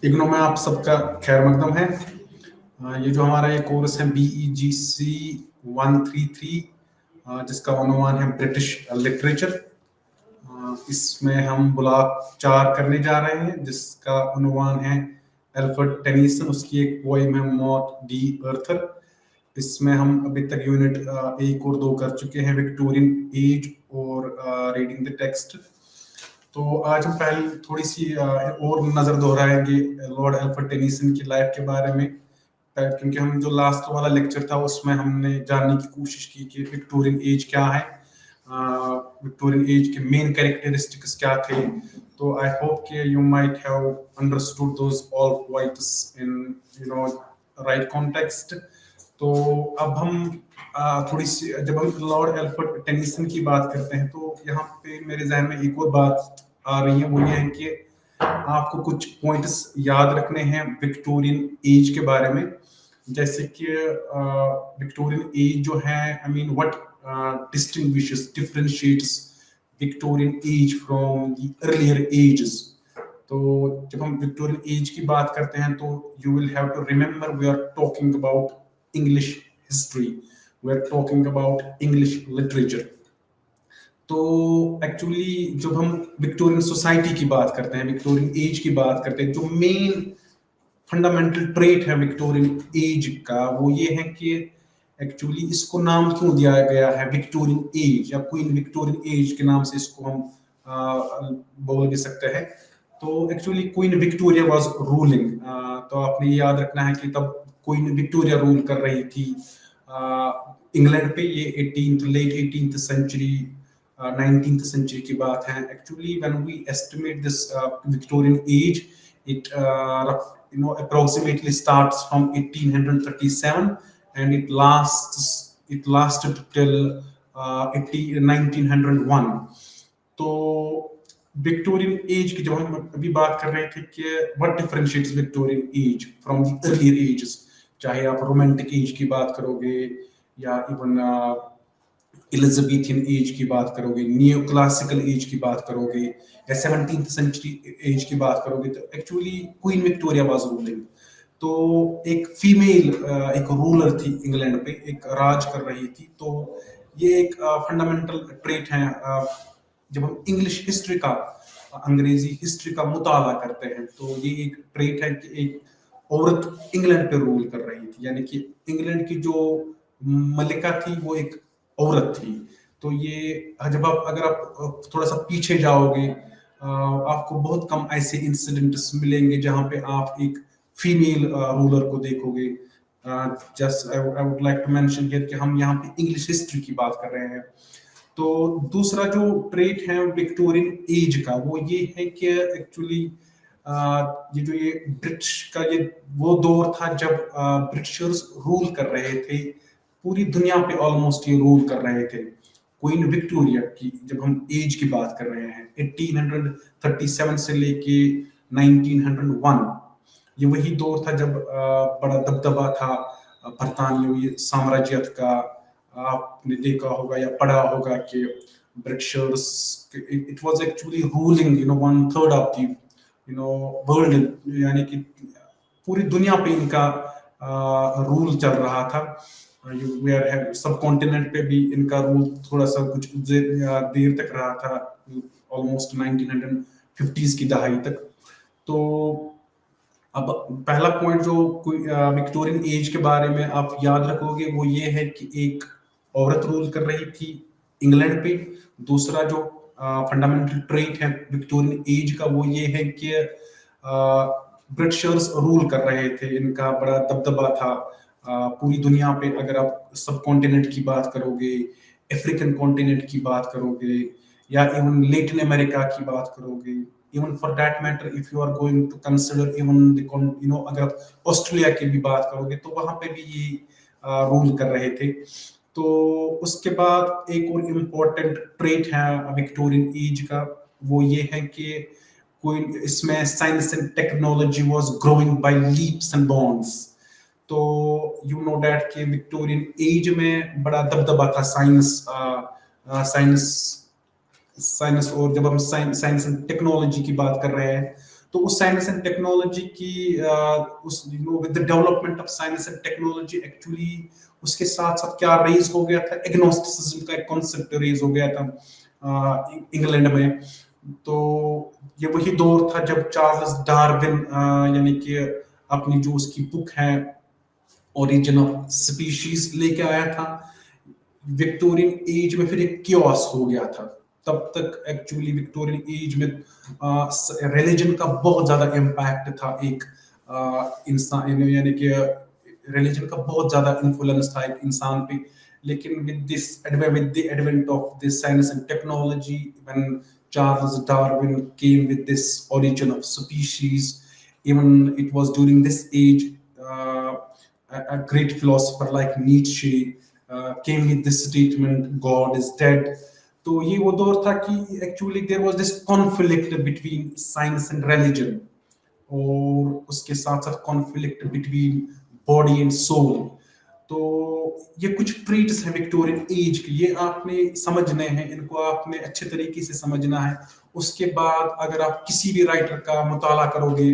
इग्नू में आप सबका खैर मकदम है। ये जो हमारा ये कोर्स है BEGC 133, जिसका उन्वान है ब्रिटिश लिटरेचर। इसमें हम ब्लॉक 4 करने जा रहे हैं, जिसका उन्वान है एल्फ्रेड टेनिसन, उसकी एक पोएम है मॉट डी अर्थर। इसमें हम अभी तक यूनिट 1 और 2 कर चुके हैं, विक्टोरियन एज और रीडिंग द टेक्स्ट। तो आज हम पहले थोड़ी सी और नजर दोहराएंगे लॉर्ड एल्फ्रेड टेनिसन की लाइफ के बारे में, क्योंकि हम जो लास्ट वाला लेक्चर था उसमें हमने जानने की कोशिश की कि विक्टोरियन एज क्या है, विक्टोरियन एज के मेन कैरेक्टरिस्टिक्स क्या थे। तो आई होप कि you might have understood those all points in right context. तो अब हम थोड़ी सी जब हम लॉर्ड एल्फ्रेड टेनिसन की बात करते हैं तो यहाँ पे मेरे जहन में एक और बात आ रही है, वो ये है कि आपको कुछ पॉइंट्स याद रखने हैं विक्टोरियन एज के बारे में। जैसे कि विक्टोरियन एज जो है, I mean what distinguishes differentiates Victorian age from the earlier ages. तो जब हम विक्टोरियन एज की बात करते हैं तो you will have to remember we are talking about English history, we are talking about English literature. तो एक्चुअली जब हम विक्टोरियन सोसाइटी की बात करते हैं, विक्टोरियन एज की बात करते हैं, जो मेन फंडामेंटल ट्रेट है विक्टोरियन एज का वो ये है कि एक्चुअली इसको नाम क्यों दिया गया है विक्टोरियन एज या क्वीन विक्टोरियन एज के नाम से इसको हम बोल भी सकते हैं। तो actually queen Victoria was ruling, तो आपने ये याद रखना है कि तब क्वीन विक्टोरिया रूल कर रही थी इंग्लैंड पे। ये late 18th century 19th century की बात है। Actually when we estimate this Victorian age, it approximately starts from 1837 and it lasted till 1901। तो विक्टोरियन एज की जब हम अभी बात कर रहे थे कि what differentiates Victorian age from the earlier ages, चाहे आप रोमांटिक एज की बात करोगे या इवन एलिजाबेथियन एज की बात करोगे, नियो क्लासिकल एज की बात करोगे या 17th सेंचुरी एज की बात करोगे, तो actually queen Victoria was ruling. तो एक फीमेल एक रूलर थी इंग्लैंड पे, एक राज कर रही थी। तो ये एक फंडामेंटल ट्रेट है जब हम इंग्लिश हिस्ट्री का अंग्रेजी हिस्ट्री का मुताला करते हैं, तो ये एक ट्रेट है कि एक औरत इंग्लैंड पे रूल कर रही थी, यानी कि इंग्लैंड की जो मलिका थी वो एक औरत थी। तो ये जब आप अगर आप थोड़ा सा पीछे जाओगे, आपको बहुत कम ऐसे इंसिडेंट्स मिलेंगे जहां पे आप एक फीमेल रूलर को देखोगे। Just I would like to mention here कि हम यहाँ पे इंग्लिश हिस्ट्री की बात कर रहे हैं। तो दूसरा जो ट्रेट है विक्टोरियन एज का वो ये है कि एक्चुअली ये ब्रिटिश का ये वो दौर था जब ब्रिटिशर्स रूल कर रहे थे पूरी दुनिया पे, ऑलमोस्ट ये रूल कर रहे थे। क्वीन विक्टोरिया की जब हम एज की बात कर रहे हैं 1837 से लेके 1901, ये वही दौर था जब बड़ा दबदबा था बरतानियों साम्राज्यत का। आपने देखा होगा या पढ़ा होगा कि Britishers, it was actually ruling 1/3 of the world, यानी कि पूरी दुनिया पे इनका रूल चल रहा था। सब कॉन्टिनेंट पे भी इनका रूल थोड़ा सा कुछ देर तक रहा था, ऑलमोस्ट 1950s की दहाई तक। तो अब पहला पॉइंट जो विक्टोरियन एज के बारे में आप याद रखोगे वो ये है कि एक औरत रूल कर रही थी इंग्लैंड पे। दूसरा जो फंडामेंटल ट्रेट है विक्टोरियन एज का वो ये है कि ब्रिटिशर्स रूल कर रहे थे, इनका बड़ा दबदबा था पूरी दुनिया पे। अगर आप सब कॉन्टिनेंट की बात करोगे, अफ्रीकन कॉन्टिनेंट की बात करोगे या इवन लेटिन अमेरिका की बात करोगे, even for that matter if you are going to consider even the अगर आप ऑस्ट्रेलिया की भी बात करोगे तो वहां पे भी ये रूल कर रहे थे। तो उसके बाद एक और इम्पोर्टेंट ट्रेट है विक्टोरियन एज का, वो ये है कि कोई इसमें science and technology was growing by leaps and bounds. तो यू नो दैट कि विक्टोरियन एज में बड़ा दबदबा था साइंस। और जब हम साइंस एंड टेक्नोलॉजी की बात कर रहे हैं तो उस साइंस एंड टेक्नोलॉजी की उस with the development of science and technology actually उसके साथ साथ क्या रेज हो गया था, एग्नोस्टिसिज्म का एक कॉन्सेप्ट रेज हो गया था इंग्लैंड में। तो ये वही दौर था जब चार्ल्स डार्विन यानी कि अपनी जो उसकी बुक है ओरिजिन ऑफ स्पीशीज लेके आया था। विक्टोरियन एज में फिर एक क्योस हो गया था। तब तक एक्चुअली विक्टोरियन एज में रिलीजन का बहुत ज्यादा इम्पैक्ट था एक इंसान यानी कि रिलीजन का बहुत ज्यादा इन्फ्लुएंस था एक इंसान पे। लेकिन with the advent of this science and technology, when Charles Darwin came with this origin of species, even it was during this age, a great philosopher like Nietzsche came with this statement, God is dead. तो ये वो दौर था कि actually there was this conflict between science and religion, और उसके साथ साथ conflict between body and soul. तो ये कुछ ट्रीट्स हैं विक्टोरियन एज के, ये आपने समझने हैं, इनको आपने अच्छे तरीके से समझना है। उसके बाद अगर आप किसी भी राइटर का मुताला करोगे,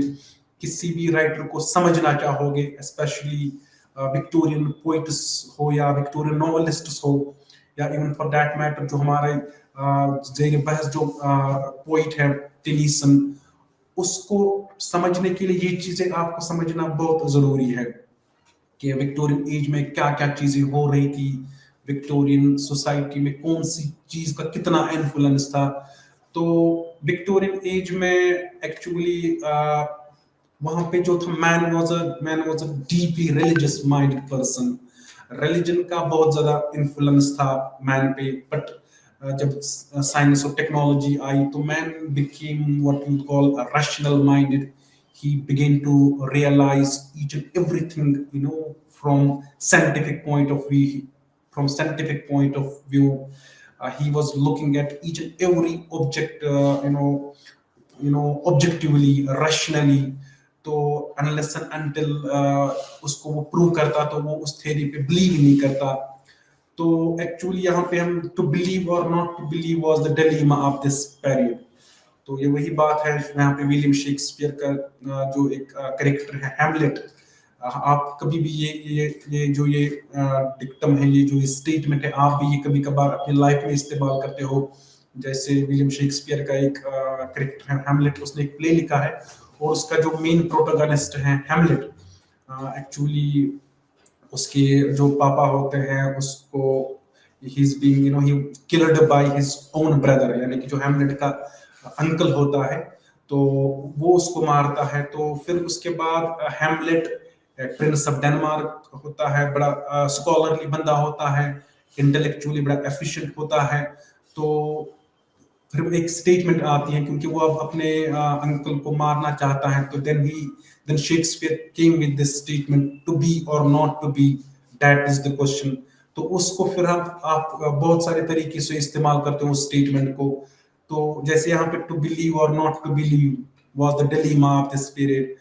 किसी भी राइटर को समझना चाहोगे, स्पेशली विक्टोरियन पोइट्स हो या विक्टोरियन नॉवेलिस्ट्स हो, या इवन फॉर दैट मैटर जो हमारे जेर बहस जो पोइट है टेलीसन, उसको समझने के लिए ये चीजें आपको समझना बहुत जरूरी है कि विक्टोरियन एज में क्या क्या चीजें हो रही थी, विक्टोरियन सोसाइटी में कौन सी चीज का कितना इन्फ्लुएंस था। तो विक्टोरियन एज में एक्चुअली वहां पे जो था man was a deeply religious minded person. Religion का बहुत ज्यादा इन्फ्लुएंस था मैन पे। बट जब साइंस और टेक्नोलॉजी आई तो man became what you call rational minded. He began to realize each and everything, from scientific point of view. From scientific point of view, he was looking at each and every object, objectively, rationally. तो unless and until उसको वो prove करता तो वो उस theory पे believe ही नहीं करता। तो एक्चुअली यहाँ पे हम टू बिलीव और not to believe was the dilemma of this period. तो ये वही बात है यहाँ पे विलियम शेक्सपियर का जो एक कैरेक्टर है हैमलेट। आप कभी भी ये डिक्टम है, ये जो स्टेटमेंट है, आप भी ये कभी कभार अपनी लाइफ में इस्तेमाल करते हो। जैसे विलियम शेक्सपियर का एक कैरेक्टर है हैमलेट, उसने एक प्ले लिखा है और उसका जो मेन प्रोटोगनिस्ट है हैमलेट, एक्चुअली उसके जो पापा होते हैं उसको he is being he killed by his own brother, यानी कि जो हैमलेट का अंकल होता है तो वो उसको मारता है। तो फिर उसके बाद हैमलेट प्रिंस ऑफ डेनमार्क होता है, बड़ा स्कॉलरली बंदा होता है, इंटेलेक्चुअली बड़ा एफिशिएंट होता है। तो फिर एक स्टेटमेंट आती है क्योंकि वो अब अपने अंकल को मारना चाहता है, तो then Shakespeare came with this statement, to be और not to be, that is the question. तो उसको फिर आप बहुत सारे तरीके से इस्तेमाल करते हो उस स्टेटमेंट को। तो जैसे यहाँ पे टू बिलीव और not to believe was the dilemma of this period.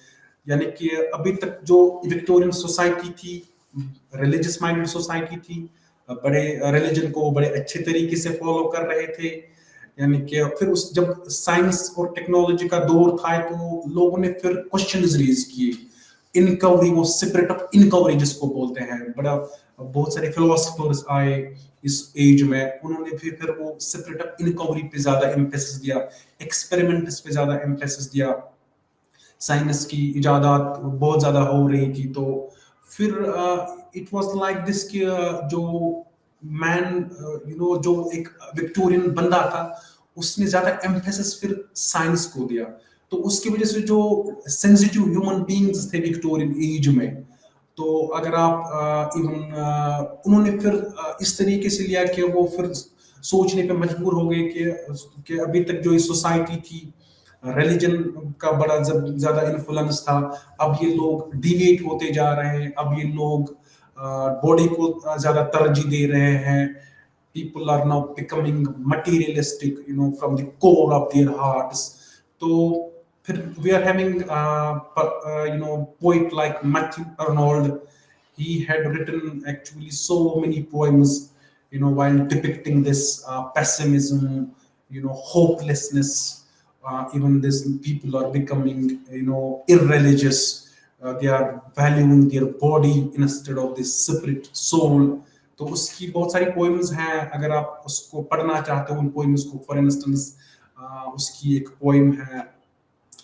यानी कि अभी तक जो विक्टोरियन सोसाइटी थी, रिलीजियस माइंडेड सोसाइटी थी, बड़े रिलीजन को बड़े अच्छे तरीके से फॉलो कर रहे थे। यानी कि फिर उस जब साइंस और टेक्नोलॉजी का दौर था तो लोगों ने फिर क्वेश्चंस रेज किए। इनकवरी, वो स्पिरिट ऑफ इनकवरी जिसको बोलते हैं, बड़ा बहुत सारे फिलोसोफर्स आए इस एज में, उन्होंने फिर वो स्पिरिट ऑफ इनकवरी पे ज्यादा एम्फेसिस दिया, एक्सपेरिमेंट्स पे ज्यादा एम्फेसिस दिया। साइंस की इजादात बहुत ज्यादा हो रही थी। तो फिर इट वाज लाइक दिस कि जो मैन जो एक विक्टोरियन बंदा था उसने ज्यादा एम्फेसिस फिर साइंस को दिया। तो उसकी वजह से जो सेंसिटिव ह्यूमन बीइंग्स थे विक्टोरियन एज में, तो अगर आप इवन उन्होंने फिर इस तरीके से लिया कि वो फिर सोचने पे मजबूर हो गए कि अभी तक जो ये सोसाइटी थी, रिलीजन का बड़ा ज्यादा इन्फ्लुएंस था, अब ये लोग डिविएट होते जा रहे हैं, अब ये लोग बॉडी को ज्यादा तरजीह दे रहे हैं। people are now becoming materialistic, from the core of their hearts. तो फिर we are having poet like Matthew Arnold. He had written actually so many poems, while depicting this pessimism, hopelessness Even this people are becoming, irreligious. They are valuing their body instead of this separate soul. तो उसकी बहुत सारी poems हैं, अगर आप उसको पढ़ना चाहते हो उन पोएम्स को, फॉर इंस्टेंस उसकी एक पोएम है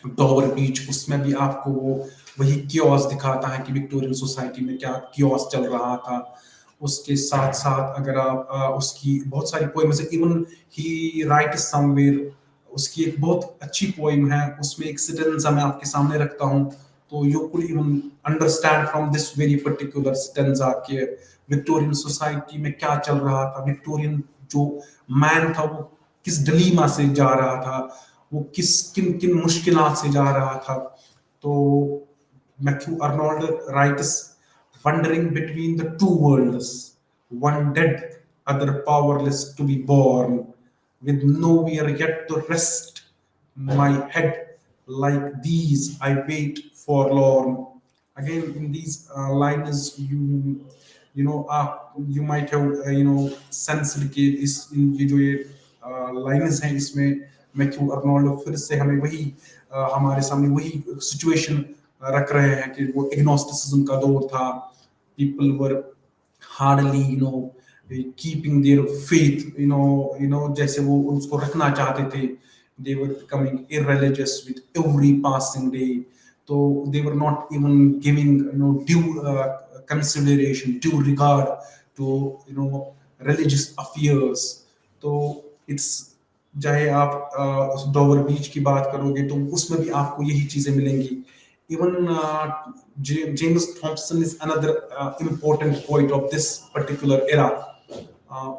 डॉवर बीच, उसमें भी आपको वो वही क्योस दिखाता है कि विक्टोरियन सोसाइटी में क्या क्योस चल रहा था। उसके साथ साथ अगर आप उसकी बहुत सारी poems, even he right somewhere, उसकी एक बहुत अच्छी पोएम है, उसमें एक सिटेंजा मैं आपके सामने रखता हूँ, तो you could even understand from this very particular sentence कि विक्टोरियन सोसाइटी में क्या चल रहा था, विक्टोरियन जो मैन था वो किस डिलीमा से जा रहा था, वो किन किन मुश्किलात से जा रहा था। तो Matthew Arnold rights, wandering between the two worlds, one dead, other powerless to be born, with nowhere yet to rest my head, like these I wait forlorn. Again, in these lines, you might have sensed कि इस इन ये जो ये lines हैं, इसमें Matthew Arnold फिर से हमें वही हमारे सामने वही सिचुएशन रख रहे हैं कि वो एग्नोस्टिसिज्म का दौर था। People were hardly keeping their faith, जैसे वो उसको रखना चाहते थे। They were becoming irreligious with every passing day. So they were not even giving due consideration, due regard to religious affairs. तो it's, चाहे आप उस डॉवर बीच की बात करोगे तो उसमें भी आपको यही चीजें मिलेंगी। Even James Thompson is another important poet of this particular era.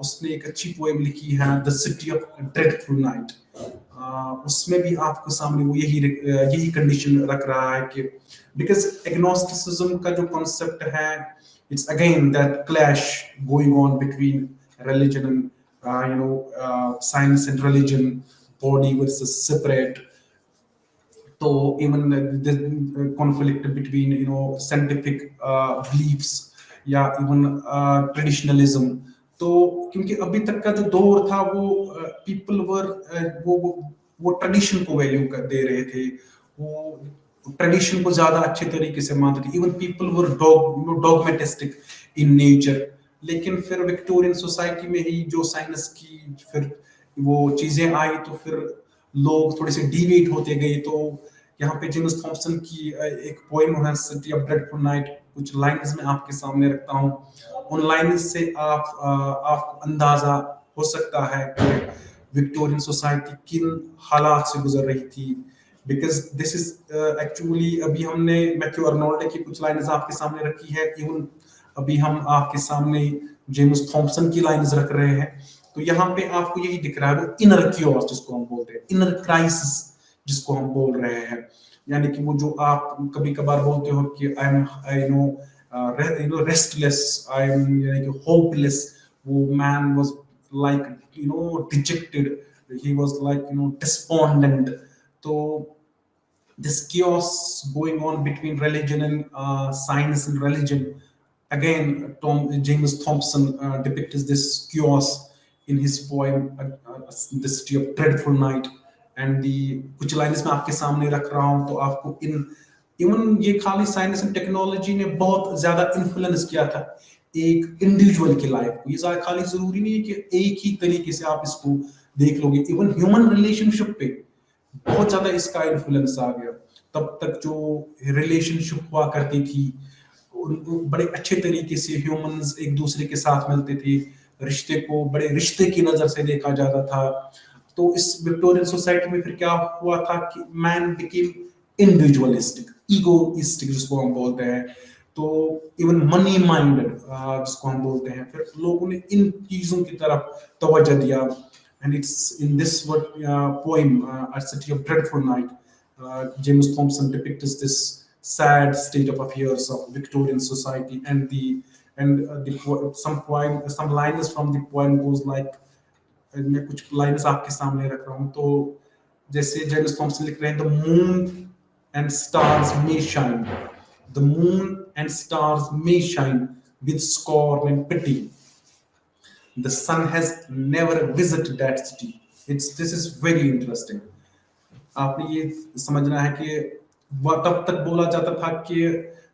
उसने एक अच्छी पोएम लिखी है the city of dreadful night. उसमें भी आपको सामने वो यही कंडीशन रख रहा है कि बिकॉज एग्नोस्टिसिज्म का जो कॉन्सेप्ट है, it's again that clash going on between religion and science and religion, body versus separate. So even the conflict between scientific beliefs या even traditionalism. तो क्योंकि अभी तक का जो दौर था वो people were वो ट्रेडिशन को वैल्यू दे रहे थे, वो ट्रेडिशन को ज्यादा अच्छे तरीके से मानते थे। Even people were dogmatistic in nature. लेकिन फिर विक्टोरियन सोसाइटी में ही जो साइंस की फिर वो चीजें आई तो फिर लोग थोड़े से डिवेट होते गए। तो यहाँ पे जेम्स थॉम्सन की एक पोएम है सिटी ऑफ ड्रेडफुल नाइट, कुछ लाइंस में आपके सामने रखता हूँ। उन लाइंस से आपको अंदाजा हो सकता है कि विक्टोरियन सोसाइटी किन हालात से गुजर रही थी। बिकॉज दिस इज एक्चुअली, अभी हमने मैथ्यू अर्नोल्ड की कुछ लाइंस आपके सामने रखी है, इवन अभी हम आपके सामने जेम्स थॉम्सन की लाइंस रख रहे हैं। तो यहाँ पे आपको यही दिख रहा है, इनर क्योस जिसको हम बोलते हैं, इनर क्राइसिस जिसको हम बोल रहे हैं। यानी कि वो जो आप कभी कभार बोलते हो कि I know restless, I am यानी कि होपलेस। वो man was like dejected, he was like despondent. तो this chaos going on between religion and science and religion, again James Thompson depicts this chaos in his poem The City of Dreadful Night। and the कुछ lines मैं आपके सामने रख रहा हूँ। तो आपको इवन ये खाली साइंस एंड टेक्नोलॉजी ने बहुत ज्यादा इन्फ्लुएंस किया था एक इंडिविजुअल की लाइफ को। ये खाली जरूरी नहीं है कि एक ही तरीके से आप इसको देख लोगे। इवन ह्यूमन रिलेशनशिप पे बहुत ज्यादा इसका इन्फ्लुएंस आ गया। तब तक जो रिलेशनशिप हुआ करती थी, बड़े अच्छे तरीके से ह्यूमंस एक दूसरे के साथ मिलते थे, रिश्ते को बड़े रिश्ते की नजर से देखा जाता था। तो इस विक्टोरियन सोसाइटी में फिर क्या हुआ था कि मैन बिकेम इंडिविजुअलिस्टिक, ईगोइस्टिक जिसको हम बोलते हैं। तो इवन मनी माइंडेड जिसको हम बोलते हैं, फिर लोगों ने इन चीजों की तरफ तवज्जो दिया। And it's in this poem, A City of Dreadful Night, James Thompson depicts this sad state of affairs of Victorian society, and some lines from the poem goes like, मैं कुछ लाइन्स आपके सामने रख रहा हूँ। तो जैसे जेम्स थॉम्सन लिख रहे हैं, the moon and stars may shine, the moon and stars may shine with scorn and pity, the sun has never visited that city. This is very interesting. आपने ये समझना है कि वह तब तक बोला जाता था कि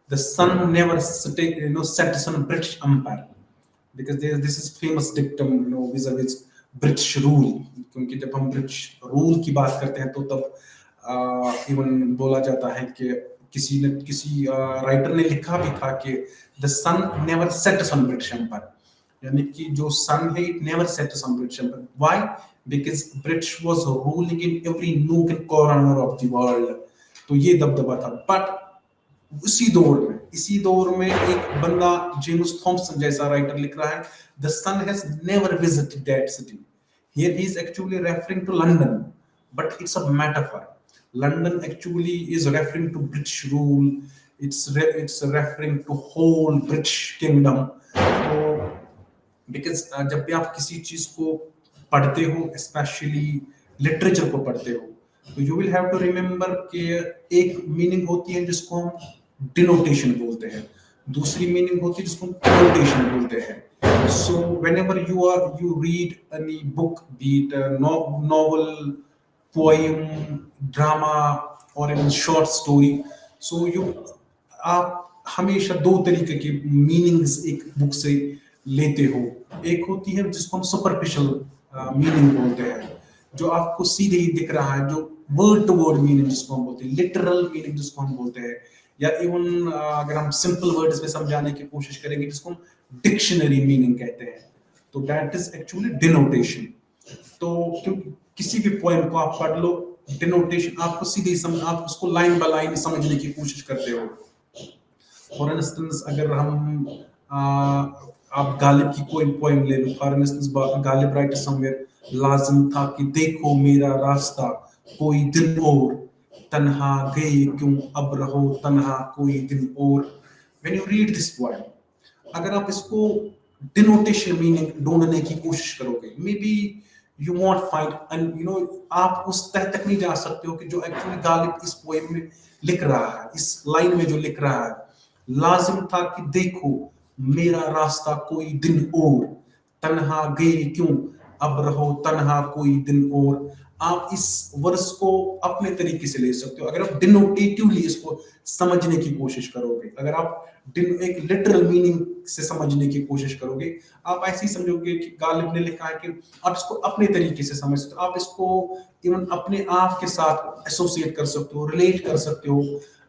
the sun never sets on British empire, because this is famous dictum, vis-a-vis British rule, क्योंकि जब हम ब्रिटिश रूल की बात करते हैं तो तब इवन बोला जाता है कि किसी राइटर ने लिखा भी था कि the sun never sets on British empire, यानी कि जो सन है it never sets on British empire. Why? Because British was ruling in every nook and corner of the world. तो ये दबदबा था। बट इसी दौर में एक बंदा जेम्स थॉमसन जैसा राइटर लिख रहा है, the sun has never visited that city. Here he is actually referring to London, but it's a metaphor. London actually is referring to British rule, it's referring to whole British kingdom. तो because जब भी आप किसी चीज को पढ़ते हो, specially literature को पढ़ते हो, तो you will have to remember कि एक मीनिंग होती है जिसको हम डिनोटेशन बोलते हैं, दूसरी मीनिंग होती है जिसको हम कोटेशन बोलते हैं। So whenever you read any book, B it novel, poem, drama और इवन शॉर्ट स्टोरी, सो आप हमेशा दो तरीके की मीनिंग्स एक बुक से लेते हो। एक होती है जिसको हम सुपरफिशियल मीनिंग बोलते हैं, जो आपको सीधे ही दिख रहा है, जो वर्ड टू वर्ड मीनिंग जिसको हम बोलते हैं, लिटरल मीनिंग जिसको हम बोलते हैं, या इवन अगर हम सिंपल वर्ड्स में समझाने की कोशिश करेंगे जिसको हम डिक्शनरी मीनिंग कहते हैं, तो दैट इज एक्चुअली डिनोटेशन। तो क्योंकि किसी भी पोएम को आप पढ़ लो, डिनोटेशन आपको सीधे समझ, आप उसको लाइन बाय लाइन समझने की कोशिश करते हो। फॉर इंस्टेंस अगर हम आप गालिब की कोई पोएम ले लो, for instance Ghalib right somewhere, लाजिम था कि देखो मेरा रास्ता कोई दिन और, तन्हा गए क्यों अब रहो तन्हा कोई दिन और। When you read this poem, अगर आप इसको डिनोटेशन मीनिंग ढूंढने की कोशिश करोगे, may be you want find, आप उस तह तक नहीं जा सकते हो कि जो एक्चुअली गालिब इस पोएम में लिख रहा है, इस लाइन में जो लिख रहा है, लाजिम था कि देखो मेरा रास्ता कोई दिन और, तन्हा गए क्यों अब रहो तन्हा कोई दिन और। आप इस वर्स को अपने तरीके से ले सकते हो अगर आप डिनोटेटिवली इसको समझने की कोशिश करोगे। अगर आप एक लिटरल मीनिंग से समझने की कोशिश करोगे, आप ऐसे ही समझोगे कि गालिब ने लिखा है, कि आप इसको अपने तरीके से समझ सकते हो, आप इसको इवन अपने आप के साथ एसोसिएट कर सकते हो, रिलेट कर सकते हो।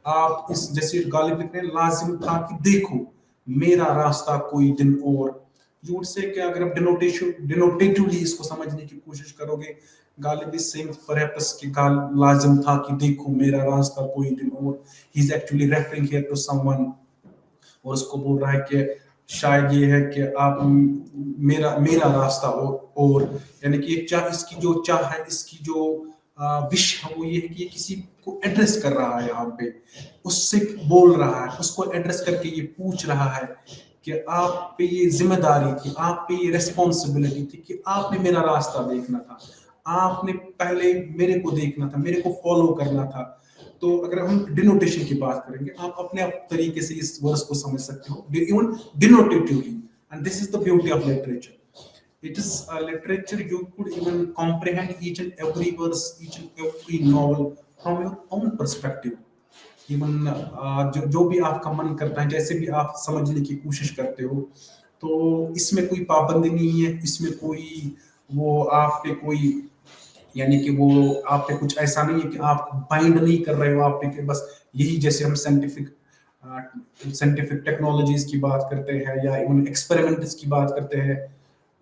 आप इस जैसे गालिब लिख रहे हैं, लाजिम था कि देखो मेरा रास्ता कोई दिन और, यू वुड से कि अगर आप डिनोटेटिवली इसको समझने की कोशिश करोगे, गालिब इज सेइंग परहैप्स कि लाजिम था कि देखो मेरा रास्ता कोई दिन और, he is actually referring here to someone, और उसको बोल रहा है कि शायद ये है कि आप मेरा रास्ता और यानी कि इसकी जो चाह है, इसकी जो विश है, वो ये है कि किसी को एड्रेस कर रहा है, यहाँ पे उससे बोल रहा है, उसको एड्रेस करके ये पूछ रहा है कि आप पे ये जिम्मेदारी थी, आप पे ये रिस्पॉन्सिबिलिटी थी कि आपने मेरा रास्ता देखना था, आपने पहले मेरे को देखना था, मेरे को फॉलो करना था। तो अगर हम डिनोटेशन की बात करेंगे, आप अपने आप तरीके से इस वर्स को समझ सकते हो, even denotatively, and this is the beauty of literature. It is a literature you could even comprehend each and every verse, each and every novel from your own perspective. Even जो भी आपका मन करता है, जैसे भी आप समझने की कोशिश करते हो, तो इसमें कोई पाबंदी नहीं है, इसमें कोई वो आप पे कोई यानी कि वो आप पे कुछ ऐसा नहीं है कि आप बाइंड नहीं कर रहे हो आप पे कि बस यही, जैसे हम साइंटिफिक टेक्नोलॉजीज की बात करते हैं या इवन एक्सपेरिमेंट्स की बात करते हैं।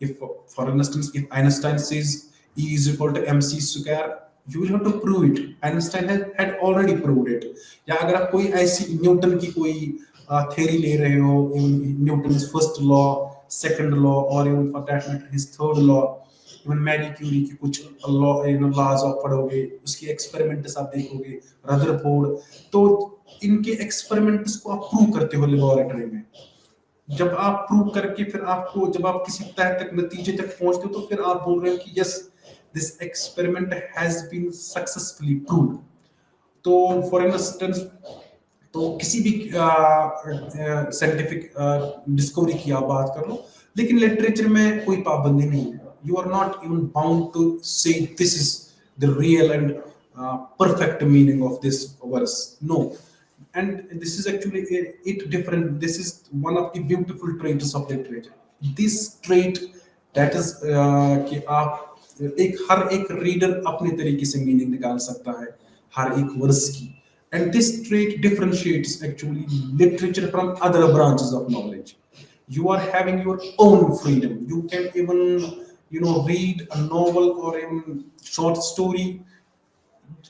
If, for instance, if Einstein says E is equal to mc square, you will have to prove it. Einstein had already proved it. या अगर आप कोई ऐसी न्यूटन की कोई थ्योरी ले रहे हो, Newton first law, second law, और even for that matter his third law, even Marie Curie की कुछ लॉज ऑफ पढ़ोगे, उसकी एक्सपेरिमेंट्स आप देखोगे, रदरफोर्ड, तो इनके एक्सपेरिमेंट्स को आप प्रूव करते हो लेबोरेटरी में। जब आप प्रूव करके फिर आपको, जब आप किसी तय तक नतीजे तक पहुंचते हो, तो फिर आप बोल रहे हो कि yes, this experiment has been successfully proved. तो फॉर इंस्टेंस, तो किसी भी साइंटिफिक डिस्कवरी की आप बात कर लो, लेकिन लिटरेचर में कोई पाबंदी नहीं है। You are not even bound to say this is the real and perfect meaning of this verse. No. And this is actually it different. This is one of the beautiful traits of literature. This trait that is कि आप एक हर एक reader अपने तरीके से meaning निकाल सकता है हर एक वर्स की. And this trait differentiates actually literature from other branches of knowledge. You are having your own freedom. You can even read a novel or a short story.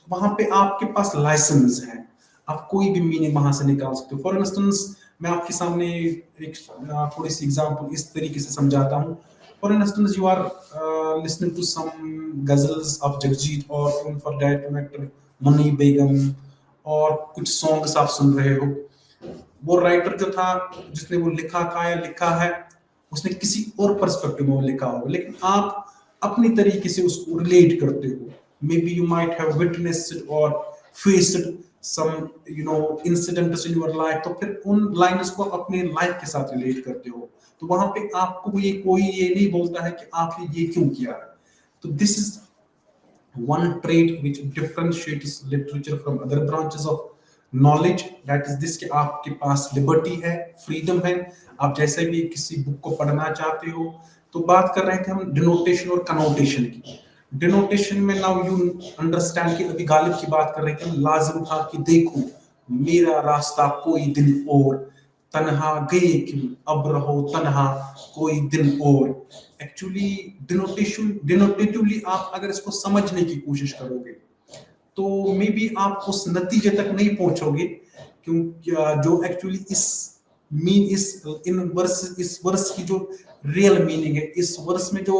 वहां पे आपके पास लाइसेंस है. आप कोई भी मीनिंग वहां से निकाल सकते हो. फॉर इंस्टेंस मैं आपके सामने एक थोड़ी सी एग्जांपल इस तरीके से समझाता हूँ. For instance you are listening to some ghazals of Jagjit और for that matter Munni Begum और कुछ सॉन्ग्स आप सुन रहे हो. वो राइटर जो था जिसने वो लिखा था या लिखा है उसने किसी और पर्सपेक्टिव में वो लिखा होगा, लेकिन आप अपनी तरीके से उसको रिलेट करते हो. Maybe you might have witnessed or faced some incidents in your life. तो फिर उन लाइन्स को अपने लाइफ के साथ रिलेट करते हो. तो वहां पे आपको कोई ये नहीं बोलता है कि आपने ये क्यों किया है. तो this is one trait which differentiates literature from other branches of knowledge. That is this कि आपके पास लिबर्टी है, फ्रीडम है. आप जैसे भी किसी बुक को पढ़ना चाहते हो. तो बात कर रहे थे हम डिनोटेशन और कनोटेशन की. डिनोटेशन में नाउ यू अंडरस्टैंड कि अभी गालिब की बात कर रहे थे. लाजिम था कि देखो मेरा रास्ता कोई दिन और, तन्हा गए क्यों अब रहो तन्हा कोई दिन और. एक्चुअली डिनोटेटिवली आप अगर इसको समझने की कोशिश करोगे तो मे बी आप उस नतीजे तक नहीं पहुंचोगे, क्योंकि जो एक्चुअली इस वर्स की जो रियल मीनिंग है, इस वर्स में जो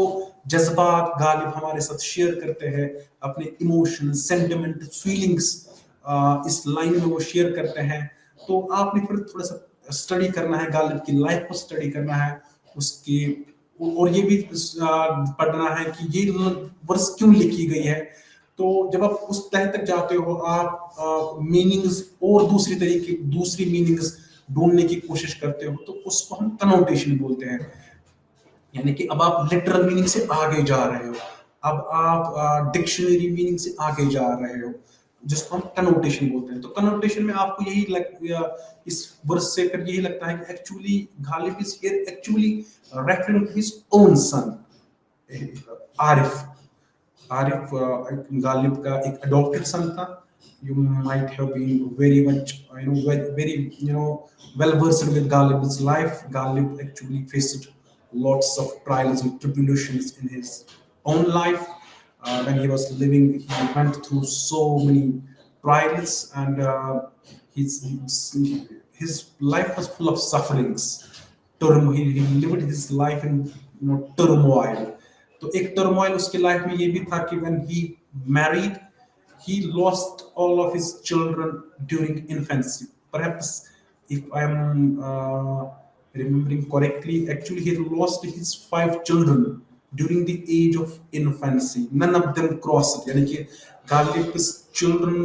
जज्बात गालिब हमारे साथ शेयर करते हैं, अपने इमोशन, सेंटिमेंट, फीलिंग्स इस लाइन में वो शेयर करते हैं. तो आपने फिर थोड़ा सा स्टडी करना है, गालिब की लाइफ को स्टडी करना है उसकी, और ये भी पढ़ना है कि ये वर्स क्यों लिखी गई है. तो जब आप उस तह तक जाते हो आप मीनिंग्स और दूसरी मीनिंग्स ढूंढने की कोशिश करते हो, तो उसको हम कनोटेशन बोलते हैं. यानी कि अब आप लिटरल मीनिंग से आगे जा रहे हो, अब आप डिक्शनरी मीनिंग से आगे जा रहे हो, जिसको हम कनोटेशन बोलते हैं. तो कनोटेशन में आपको इस वर्स से फिर यही लगता है कि actually Ghalib is here actually referring to his own son Arif. Arif Ghalib का एक अडॉप्टेड सन था. You might have been very much very well versed with Ghalib's life. Ghalib actually faced lots of trials and tribulations in his own life. When he was living, he went through so many trials, and his life was full of sufferings. He lived his life in turmoil. तो एक turmoil उसकी life में ये भी था कि when he married, he lost all of his children during infancy. Perhaps if I am remembering correctly, actually he lost his 5 children during the age of infancy. None of them crossed. यानी कि Ghalib's children,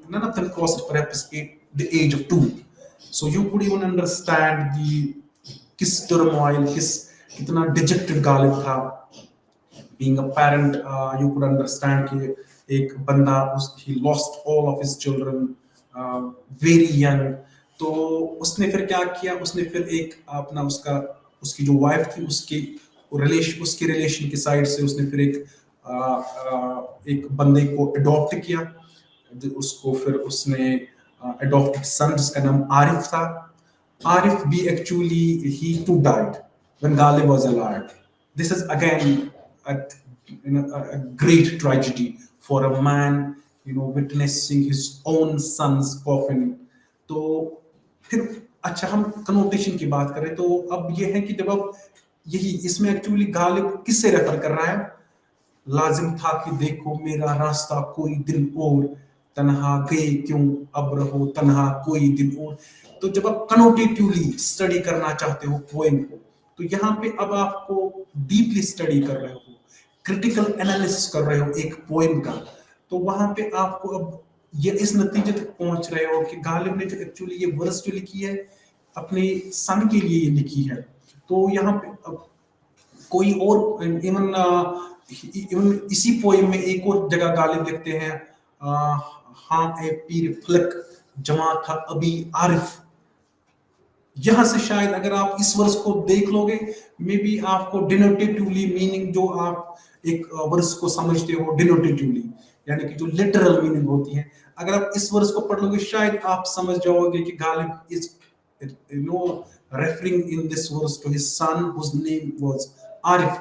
none of them crossed perhaps the age of 2. So you could even understand किस turmoil, कितना dejected Ghalib था. Being a parent, you could understand कि एक बंदा he lost all of his children very young. तो उसने फिर क्या किया, उसने फिर एक अपना उसकी जो वाइफ थी उसके रिलेशन की साइड से उसने फिर एक बंदे को अडॉप्ट किया. उसको फिर उसने अडॉप्टेड सन जिसका नाम आरिफ था. आरिफ भी actually he too died when Ghalib was alive. This is again a great tragedy for a man, witnessing his own son's coffin. तो फिर अच्छा हम कनोटेशन की बात करें तो अब ये है कि जब अब यही इसमें एक्चुअली गालिब किससे रेफर कर रहा है. लाजिम था कि देखो मेरा रास्ता कोई दिन और, तन्हा गए क्यों अब रहो तन्हा कोई दिन और. तो जब आप कनोटेटिवली स्टडी करना चाहते हो पोएम को, तो यहाँ पे अब आपको डीपली स्टडी कर रहे हो, क्रिटिकल एनालिसिस कर रहे हो एक पोएम का, तो वहां पे आपको अब ये इस नतीजे तक पहुंच रहे हो कि गालिब ने जो एक्चुअली ये वर्स जो लिखी है अपने सन के लिए ये लिखी है. तो यहाँ पे कोई और इवन इसी पोएम में एक और जगह गालिब लिखते हैं हाँ ए पीर फलक जमा था अभी आरिफ। यहां से शायद अगर आप इस वर्ष को देख लोगे, मे बी आपको डिनोटेटिवली मीनिंग जो आप एक वर्ष को समझते हो डिनोटेटिवली, यानी कि जो लिटरल मीनिंग होती है, अगर आप इस वर्ष को पढ़ लोगे शायद आप समझ जाओगे कि Ghalib is referring in this verse to his son whose name was Arif.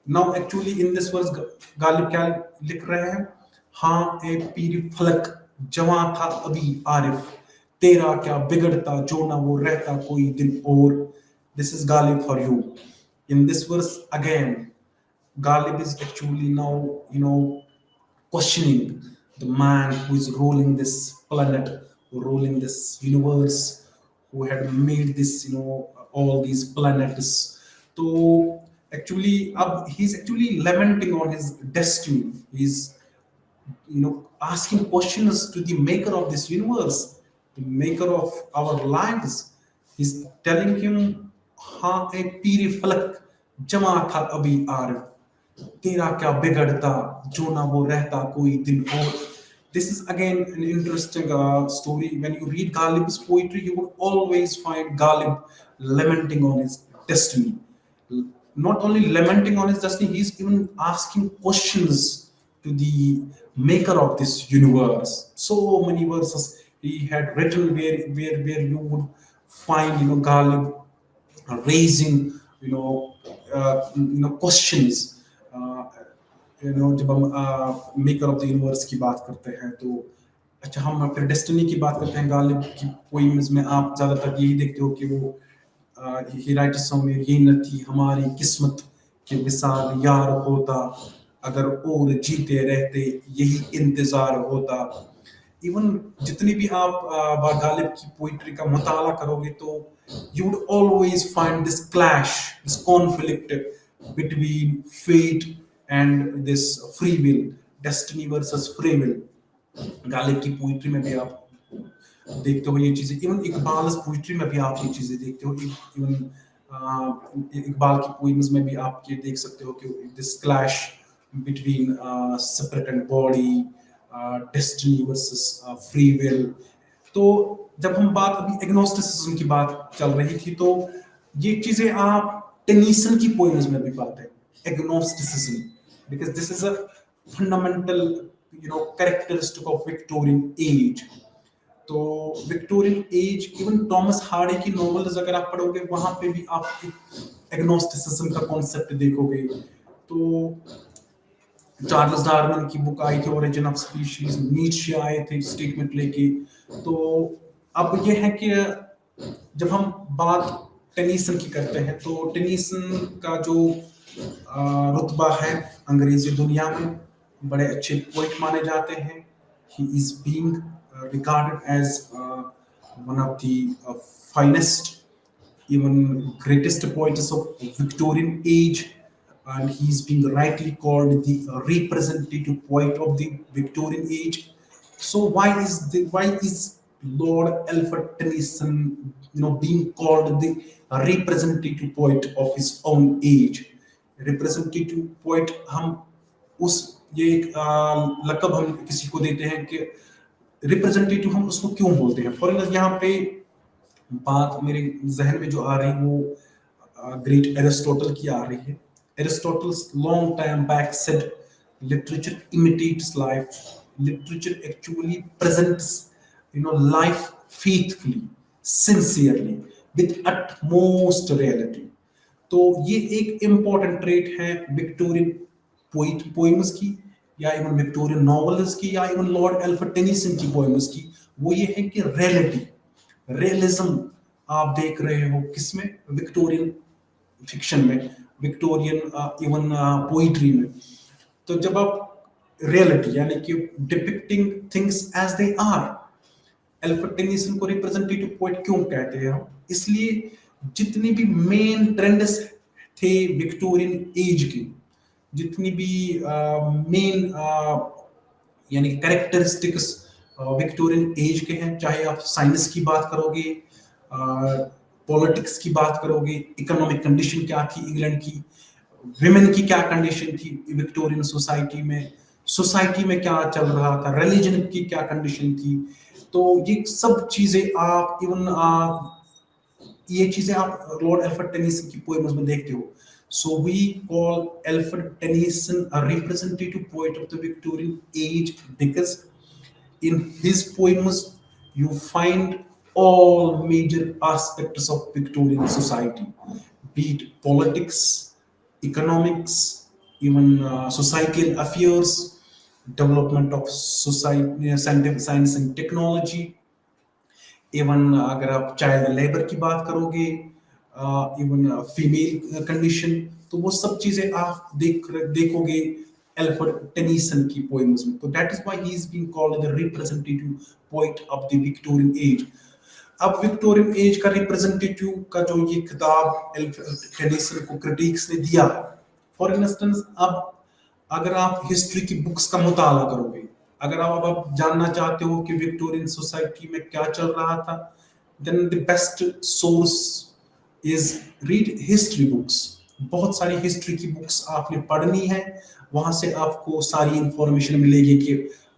Now actually in this verse Ghalib क्या लिख रहे हैं? हाँ ए पीर फलक जवां था अभी आरिफ, तेरा क्या बिगड़ता जो ना वो रहता कोई दिन और। This is Ghalib for you. In this verse again, Ghalib is actually now, questioning the man who is ruling this planet, ruling this universe, who had made this, all these planets. So actually, he's actually lamenting on his destiny. He's, asking questions to the maker of this universe, the maker of our lives. He's telling him, हाँ ए पीर फलक जमा था अभी आरिफ, तेरा क्या बिगड़ता जो ना वो रहता कोई दिन और। This is again an interesting story. When you read Ghalib's poetry, you will always find Ghalib lamenting on his destiny. Not only lamenting on his destiny, he's even asking questions to the maker of this universe. So many verses he had written where you would find, Ghalib raising, questions। जब हम maker of the universe की बात करते हैं तो अच्छा, हम फिर डेस्टिनी की बात करते हैं। गालिब की पोइम्स में आप ज्यादातर यही देखते हो कि वो ही राइट्स समवेयर, ये न थी हमारी किस्मत के विसाल यार होता, अगर और जीते रहते यही इंतजार होता। इवन जितनी भी आप गालिब की पोइट्री का मुताला करोगे तो you would always find this clash, this conflict between fate and this free will, destiny versus free will। Ghalib की पोइट्री में भी आप देखते हो ये चीजें, इवन इकबाल पोइट्री में भी आप ये चीजें देखते हो। इवन इकबाल की पोइम्स में भी आप ये देख सकते हो कि this clash between separate and body, destiny versus free will. तो जब हम बात अभी एग्नोस्टिसिज्म की बात चल रही थी, तो ये चीजें आप टेनीसन की पोएम्स में भी पाते हैं, agnosticism, because this is a fundamental characteristic of Victorian age. तो Victorian age, even Thomas Hardy की नॉवेल्स अगर आप पढ़ोगे वहां पे भी आप एग्नोस्टिसिज्म का कॉन्सेप्ट देखोगे। तो चार्ल्स डार्विन की बुक आई थी ओरिजिन ऑफ स्पीशीज, नीचे आए थे स्टेटमेंट लेके। तो अब ये है कि जब हम बात टेनीसन की करते हैं तो टेनीसन का जो रुतबा है अंग्रेजी दुनिया में, बड़े अच्छे पोइट माने जाते हैं। He is being regarded as one of the finest, even greatest poets of Victorian age, and he's being rightly called the representative poet of the Victorian age. So why is Lord Alfred Tennyson, being called the representative poet of his own age? Representative poet, हम उस ये एक लक़ब हम किसी को देते हैं कि रिप्रेजेंटेटिव हम उसको क्यों बोलते हैं। फॉर एग्जाम्पल यहाँ पे बात मेरे जहन में जो आ रही है वो ग्रेट एरिस्टोटल की आ रही है। Aristotle's long time back said literature imitates life, literature actually presents life faithfully, sincerely, with utmost reality. तो ये एक इम्पॉर्टेंट ट्रेट है विक्टोरियन पोइम्स की, या इवन विक्टोरियन नॉवेल्स की, या इवन लॉर्ड एल्फ्रेड टेनिसन की पोएम्स की। वो ये है कि रियलिटी, रियलिज्म आप देख रहे हो किसमें? विक्टोरियन फिक्शन में, विक्टोरियन इवन पोइट्री में। तो जब आप रियलिटी यानी कि depicting things as they are, Alfred Tennyson को रिप्रेजेंटेटिव पोएट क्यों कहते हैं हम? इसलिए जितनी भी मेन ट्रेंड्स थे विक्टोरियन एज की, जितनी भी मेन यानी कैरेक्टरिस्टिक्स विक्टोरियन एज के हैं, चाहे आप साइंस की बात करोगे, पॉलिटिक्स की बात करोगे, इकोनॉमिक कंडीशन क्या थी इंग्लैंड की, विमेन की क्या कंडीशन थी विक्टोरियन सोसाइटी में, सोसाइटी में क्या चल रहा था, रिलीजन की क्या कंडीशन थी। तो ये सब चीजें आप इवन ये चीजें आप लॉर्ड एल्फ्रेड टेनिसन की पोएम्स में देखते हो। So we call Alfred Tennyson a representative poet of the Victorian age because in his poems you find all major aspects of Victorian society, be it politics, economics, even societal affairs, development of society, scientific science and technology, even अगर आप child labour की बात करोगे, even female condition, तो वो सब चीजें आप देखोगे एल्फ्रेड टेनिसन की पोएम्स में। तो that is why he is being called the representative poet of the Victorian as. अब विक्टोरियन एज का रिप्रेजेंटेटिव का जो ये खिताब एल्फ्रेड टेनिसन को क्रिटिक्स ने दिया, फॉर इंस्टेंस अब अगर आप हिस्ट्री की बुक्स का मुताला करोगे, अगर आप जानना चाहते हो कि विक्टोरियन सोसाइटी में क्या चल रहा था, then the best source is read history books. बहुत सारी हिस्ट्री की बुक्स आपने पढ़नी है, वहां से आपको सारी इंफॉर्मेशन मिलेगी कि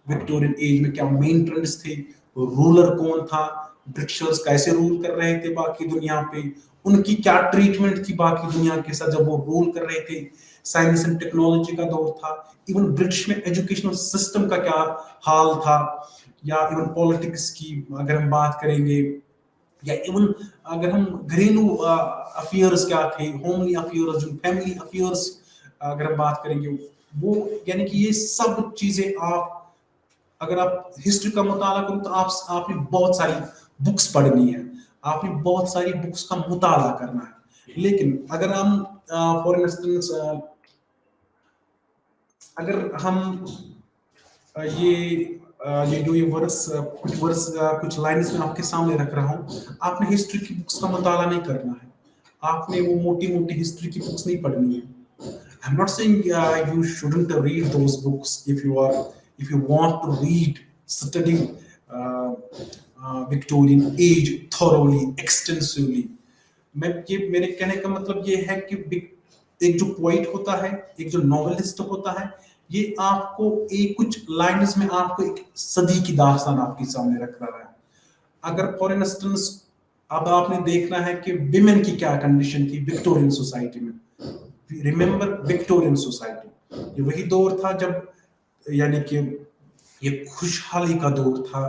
विक्टोरियन एज में क्या मेन ट्रेंड्स थे, रूलर कौन था, ब्रिटिशर्स कैसे रूल कर रहे थे बाकी दुनिया पे, उनकी क्या ट्रीटमेंट थी बाकी दुनिया के साथ जब वो रूल कर रहे थे, साइंस एंड टेक्नोलॉजी का दौर था, इवन ब्रिटिश में एजुकेशनल सिस्टम का क्या हाल था, या इवन पॉलिटिक्स की अगर हम बात करेंगे, या इवन अगर हम घरेलू अफेयर्स क्या थे, होमली अफेयर्स, जो फैमिली अफेयर्स अगर हम बात करेंगे वो, यानी कि ये सब चीजें आप अगर आप हिस्ट्री का मुताला करो तो आपने बहुत सारी बुक्स पढ़नी है, आपने बहुत सारी बुक्स का मुताला करना है। लेकिन अगर हम फॉर इंस्टेंस अगर हम ये जो ये कुछ लाइंस में आपके सामने रख रहा हूँ, आपने हिस्ट्री की बुक्स का मुताला नहीं करना है, आपने वो मोटी मोटी हिस्ट्री की बुक्स नहीं पढ़नी है। I'm not saying you shouldn't read those books if you want to read, study Victorian age thoroughly, extensively. मेरे कहने का मतलब ये है कि एक जो पोइट होता है, एक जो नॉवेलिस्ट होता है, ये आपको एक कुछ लाइन्स में आपको एक सदी की दास्तान आपके सामने रख रहा है। अगर फॉर इंस्टेंस अब आपने देखना है कि विमेन की क्या कंडीशन थी विक्टोरियन सोसाइटी में, रिमेंबर विक्टोरियन सोसाइटी, ये वही दौर था जब यानी कि ये खुशहाली का दौर था,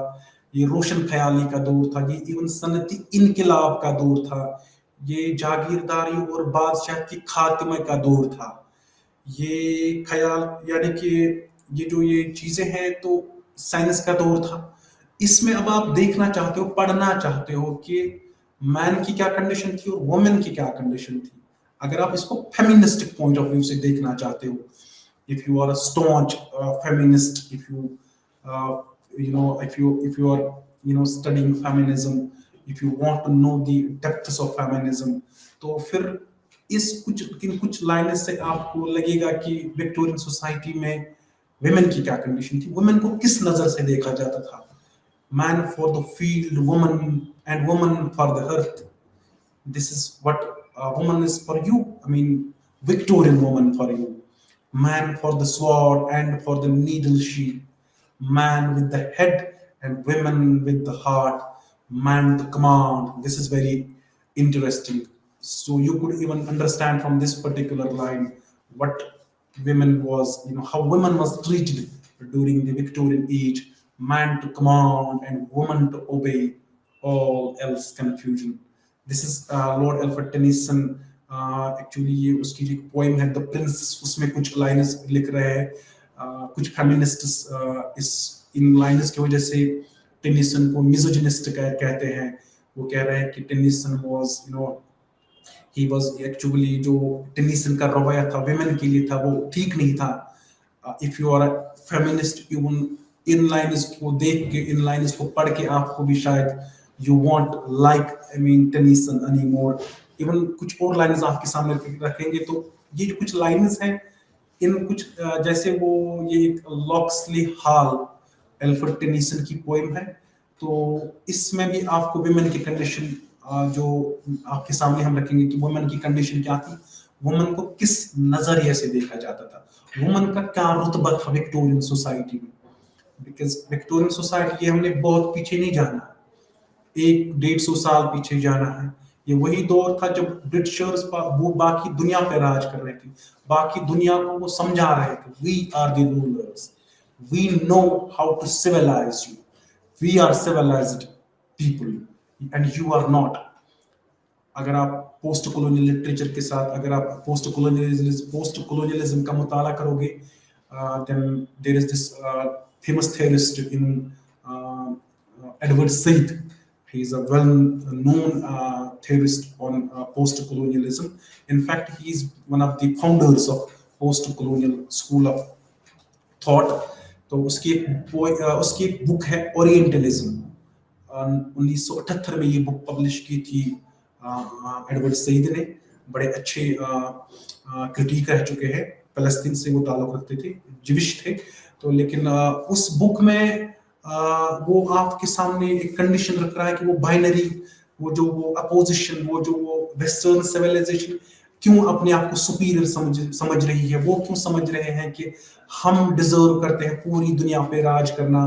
ये रोशन ख्याली का दौर था, ये इवन सनती इनकलाब का दौर था, ये जागीरदारी और बादशाह की खात्मे का दौर था, ये ख्याल यानी कि ये जो ये चीजें हैं तो साइंस का दौर था। इसमें अब आप देखना चाहते हो, पढ़ना चाहते हो कि मैन की क्या कंडीशन थी और वुमेन की क्या कंडीशन थी। अगर आप इसको फेमिनिस्टिक पॉइंट ऑफ व्यू से देखना चाहते हो, if you are a staunch feminist, if you are studying feminism, if you want to know the depths of feminism, तो फिर कुछ लाइनें से आपको लगेगा कि विक्टोरियन सोसाइटी में वुमेन की क्या कंडीशन थी, वुमेन को किस नजर से देखा जाता था। Man for the field, woman and woman for the earth. This is what a woman is for you. I mean, Victorian woman for you. Man for the sword and for the needle sheath. Man with the head and women with the heart. Man to command. This is very interesting. So you could even understand from this particular line what women was, how women was treated during the Victorian age. Man to command and woman to obey. All else confusion. This is Lord Alfred Tennyson. Actually ये उसकी जो poem है the Prince, उसमें कुछ lines लिख रहे हैं। कुछ फेमिनिस्ट्स इस इन लाइन्स की वजह से टेनिसन को मिसोजिनिस्ट कहते हैं। वो कह रहे हैं कि Tennyson was he was actually, जो टेनिसन का रवैया था वुमेन के लिए था वो ठीक नहीं था। If you are feminist, even in lines को देख के, इन लाइन्स को पढ़ के आपको भी शायद you won't like Tennyson anymore. Even कुछ और लाइन्स आपके सामने रखेंगे तो ये जो कुछ लाइन्स हैं, इन कुछ जैसे वो ये एक लॉक्सली हॉल एल्फ्रेड टेनिसन की पोएम है, तो इसमें भी आपको वुमेन की कंडीशन जो आपके सामने हम रखेंगे कि वुमेन की कंडीशन क्या थी, वुमेन को किस नजरिए से देखा जाता था, वुमन का क्या रुतबा था विक्टोरियन सोसाइटी में, बिकॉज विक्टोरियन सोसाइटी ये हमने बहुत पीछे नहीं जाना, 100-150 साल पीछे जाना है। ये वही दौर था जब ब्रिटिशर्स वो बाकी दुनिया पे राज कर रहे थे, बाकी दुनिया को वो समझा रहे थे, we are the rulers, we know how to civilize you, we are civilized people and you are not. अगर आप पोस्ट कॉलोनियल लिटरेचर के साथ, अगर आप पोस्ट कॉलोनियलिज्म का मुताला करोगे, then there is this famous theorist in Edward Said. He is a well-known theorist on post-colonialism. In fact, he is one of the founders of post-colonial school of thought. तो उसकी एक book है orientalism, 1978 में ये book publish की थी Edward Said ने। बड़े अच्छे क्रिटिक रह चुके हैं, फलस्तीन से वो ताल्लुक रखते थे, जिविश थे। तो लेकिन उस बुक में वो आपके सामने एक कंडीशन रख रहा है कि वो बाइनरी, वो अपोजिशन, वो वेस्टर्न सिविलाइजेशन क्यों अपने आप को सुपीरियर समझ रही है, वो क्यों समझ रहे हैं कि हम डिजर्व करते हैं पूरी दुनिया पे राज करना।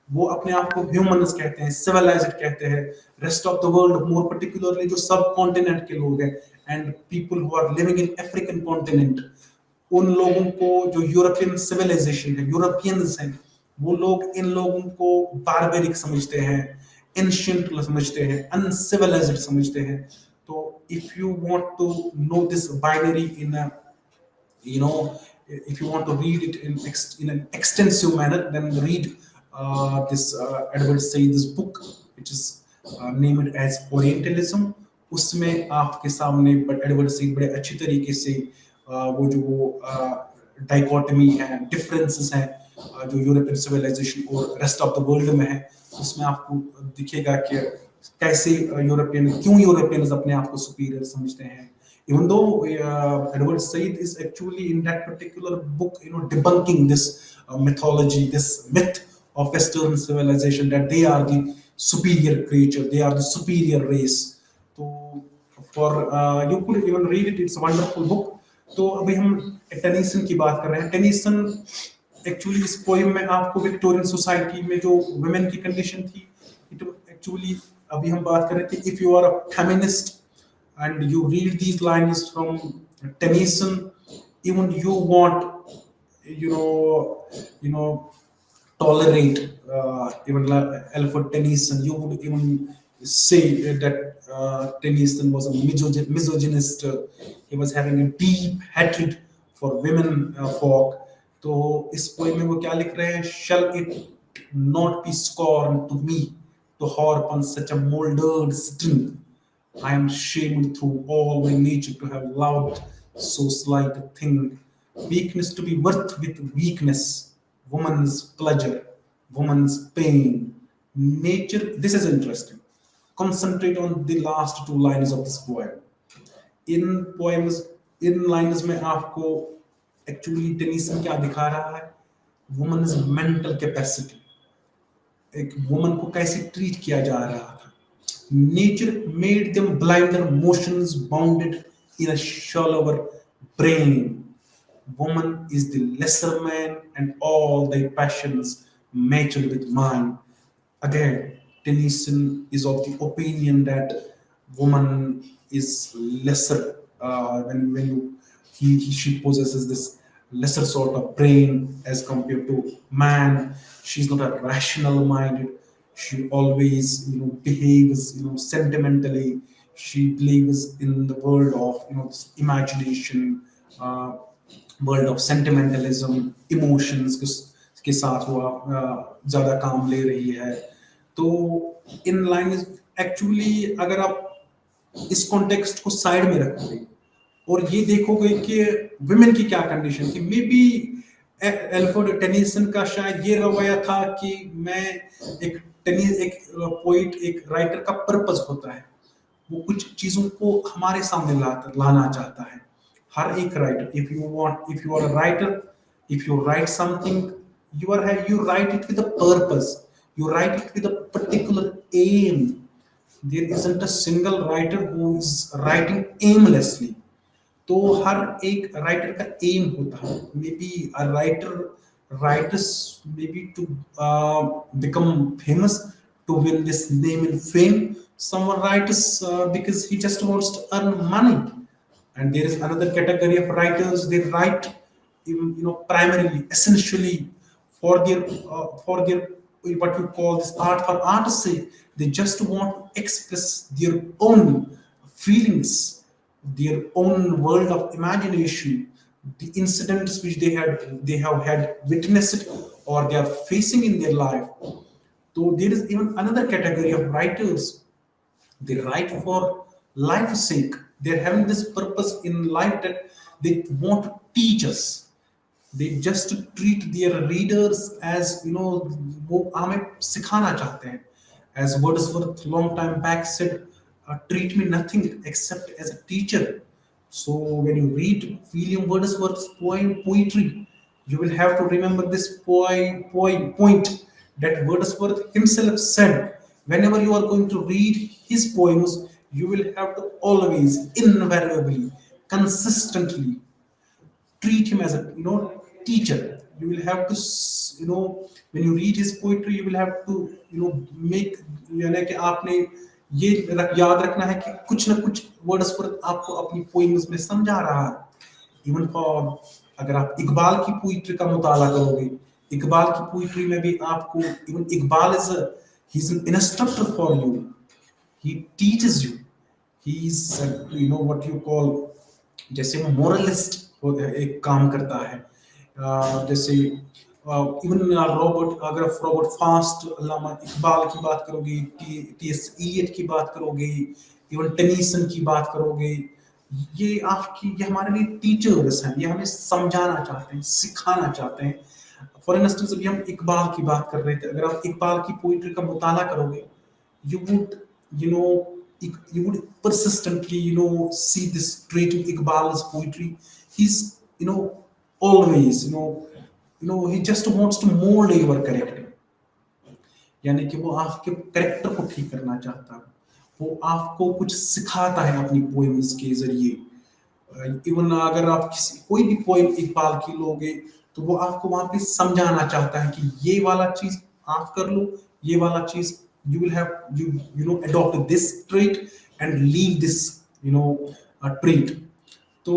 वो अपने आप को ह्यूमन्स कहते हैं, सिविलाइज्ड कहते हैं। Rest of the world, more particularly जो सब कॉन्टिनेंट के लोग हैं and people who are living in African continent, उन लोगों को जो यूरोपियन सिविलाइजेशन है, यूरोपियंस हैं, वो लोग इन लोगों को बारबेरिक समझते हैं, एंशिएंट समझते हैं, अनसिविलाइज्ड समझते हैं। तो if you want to know this binary in a, you know if you want to read it in an extensive manner, then read this Edward Said's book, which is named as Orientalism. उसमें आपके सामने Edward Said बड़े अच्छी तरीके से वो dichotomy है, differences हैं जो यूरोपियन सिविलाइजेशन और रेस्ट ऑफ द वर्ल्ड में है, उसमें आपको दिखेगा कि कैसे क्यों यूरोपियंस अपने आप को सुपीरियर समझते हैं। Even though Edward Said is actually in that particular book, debunking this mythology, this myth of Western civilization that they are the superior creature, they are the superior race. So, you could even read it; it's a wonderful book. तो अभी हम Tennyson की बात कर रहे हैं। Tennyson actually इस poem में आपको विक्टोरियन सोसाइटी में जो वुमेन की कंडीशन थी, एक्चुअली अभी हम बात कर रहे थे, if you are a feminist and you read these lines from Tennyson, even you want, tolerate even Alfred Tennyson, you would even say that Tennyson was a misogynist. He was having a deep hatred for women folk. तो इस poem में वो क्या लिख रहे हैं? Shall it not be scorn to me to harp on such a molded string? I am shamed through all my nature to have loved so slight a thing. Weakness to be worth with weakness, woman's pleasure, woman's pain. Nature, this is interesting. Concentrate on the last two lines of this poem. In lines में आपको actually Tennyson क्या दिखा रहा है? Woman's mental capacity. एक woman को कैसे treat किया जा रहा था। Nature made them blinder motions bounded in a shallower brain. Woman is the lesser man and all thy passions matched with mine. Again, Tennyson is of the opinion that woman is lesser she possesses this lesser sort of brain as compared to man. She's not a rational minded. She always behaves sentimentally. She believes in the world of this imagination, world of sentimentalism, emotions के साथ वो ज्यादा काम ले रही है। तो in line actually अगर आप इस कॉन्टेक्स्ट को साइड में रखोगे और ये देखोगे कि विमेन की क्या कंडीशन थी, मे बी एल्फ्रेड टेनिसन का शायद ये रवैया था कि मैं एक पोइट, एक राइटर का पर्पस होता है, वो कुछ चीजों को हमारे सामने लाना चाहता है। हर एक writer, if you are a writer, if you write something, you write it with a purpose, you write it with a particular aim. There isn't a single writer who is writing aimlessly. तो हर एक writer का M होता है, may be a writer writers maybe to become famous, to win this name and fame. Someone writes because he just wants to earn money. And there is another category of writers, they write primarily, essentially for their what you call this art for art's sake. They just want to express their own feelings, their own world of imagination, the incidents which they have had witnessed or they are facing in their life. So there is even another category of writers, they write for life's sake. They're having this purpose in life that they want to teach us. They just treat their readers as वो हमें सिखाना चाहते हैं. As Wordsworth long time back said, treat me nothing except as a teacher. So when you read William Wordsworth's poetry, you will have to remember this point that Wordsworth himself said. Whenever you are going to read his poems, you will have to always, invariably, consistently treat him as a teacher. You will have to when you read his poetry, you will have to make, यानी कि आपने ये याद रखना है कि कुछ ना कुछ वर्ड्सवर्थ आपको अपनी पोइम्स में समझा रहा है. इवन फॉर अगर आप इकबाल की पोइट्री का मुताला करोगे, इकबाल की पोइट्री में भी आपको, even Iqbal is he is an instructor for you. He teaches you. He is what you call, जैसे वो मोरलिस्ट एक काम करता है. जैसे इवन रॉबर्ट, अगर आप रॉबर्ट फास्ट, अल्लामा इकबाल की बात करोगे, टी.एस. इलियट की बात करोगे, इवन टेनीसन की बात करोगे, ये हमारे लिए टीचर्स हैं. ये हमें समझाना चाहते हैं, सिखाना चाहते हैं. फॉर इंस्टेंस अभी हम इकबाल की बात कर रहे थे. अगर आप इकबाल की पोइट्री का मुताला करोगे, you would you would persistently see this trait in Iqbal's poetry. He's always he just wants to mold your character. यानी कि वो आपके करेक्टर को ठीक करना चाहता है. वो आपको कुछ सिखाता है अपनी पोएम्स के जरिए. इवन अगर आप कोई भी पोएम इकबाल की लोगे, तो वो आपको वहां पे समझाना चाहता है कि ये वाला चीज आप कर लो, ये वाला चीज you will have adopt this trait and leave this trait. तो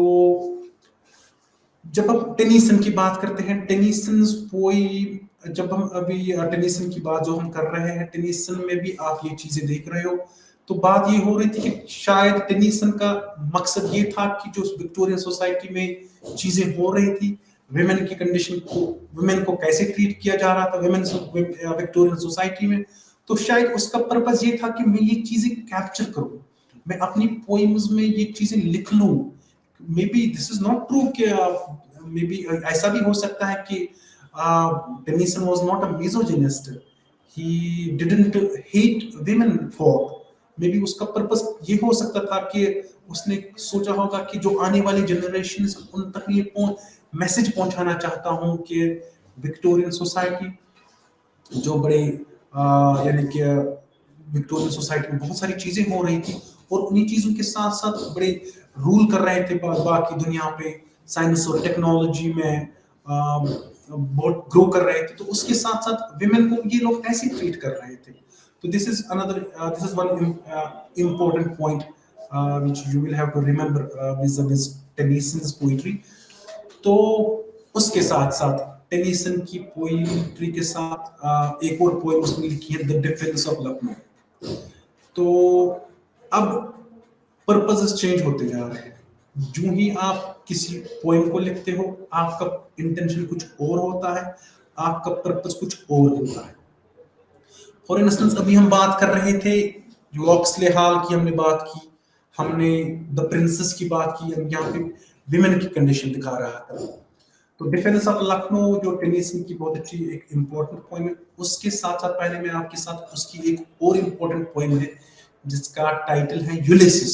जब हम टेनीसन की बात करते हैं, टेनीसन्स पोई, जब हम अभी टेनीसन की बात जो हम कर रहे हैं, टेनीसन में भी आप ये चीजें देख रहे हो. तो बात ये हो रही थी कि शायद टेनीसन का मकसद ये था कि जो विक्टोरियन सोसाइटी में चीजें हो रही थी, विमेन की कंडीशन को, विमेन को कैसे ट्रीट किया जा रहा था विमेन विक्टोरियन सोसाइटी में, तो शायद उसका पर्पस ये था कि मैं ये चीजें कैप्चर करूं, मैं अपनी पोएम्स में ये चीजें लिख लूं. May be this is not true कि मे बी ऐसा भी हो सकता है कि Tennyson was not a misogynist, he didn't hate women for, may be उसका पर्पस ये हो सकता था कि उसने सोचा होगा कि जो आने वाली जनरेशन उन तक ये मैसेज पहुंचाना चाहता हूं कि विक्टोरियन सोसाइटी जो बड़े यानी कि विक्टोरियन सोसाइटी में बहुत सारी चीजें हो रही थी, और उन्हीं चीजों के साथ साथ बड़े रूल कर रहे थे बाकी दुनिया पे, साइंस और टेक्नोलॉजी में बहुत ग्रो कर रहे थे, तो उसके साथ साथ विमेन को ये लोग ऐसे ट्रीट कर रहे थे. तो this is one important point which you will have to remember vis-a-vis Tennyson's poetry. तो उसके साथ साथ टेनीसन की पोइट्री के साथ एक और पोएम उसने लिखी है, द डिफेंस ऑफ लखनऊ. तो अब पर्पसेस चेंज होते जा रहे हैं. जो ही आप किसी पोएम को लिखते हो, आपका इंटेंशन कुछ और होता है, आपका पर्पस कुछ और होता है. फॉर इंस्टेंस अभी हम बात कर रहे थे, लॉक्सले हॉल की हमने बात की, हमने द प्रिंसेस की बात की, हम यहाँ पे विमेन की कंडीशन दिखा रहा था. तो डिफेंस ऑफ लखनऊ जो टेनीसन की बहुत अच्छी एक इम्पोर्टेंट पोएम है, उसके साथ साथ पहले मैं आपके साथ उसकी एक और इम्पोर्टेंट पोएम है जिसका टाइटल है यूलिसिस.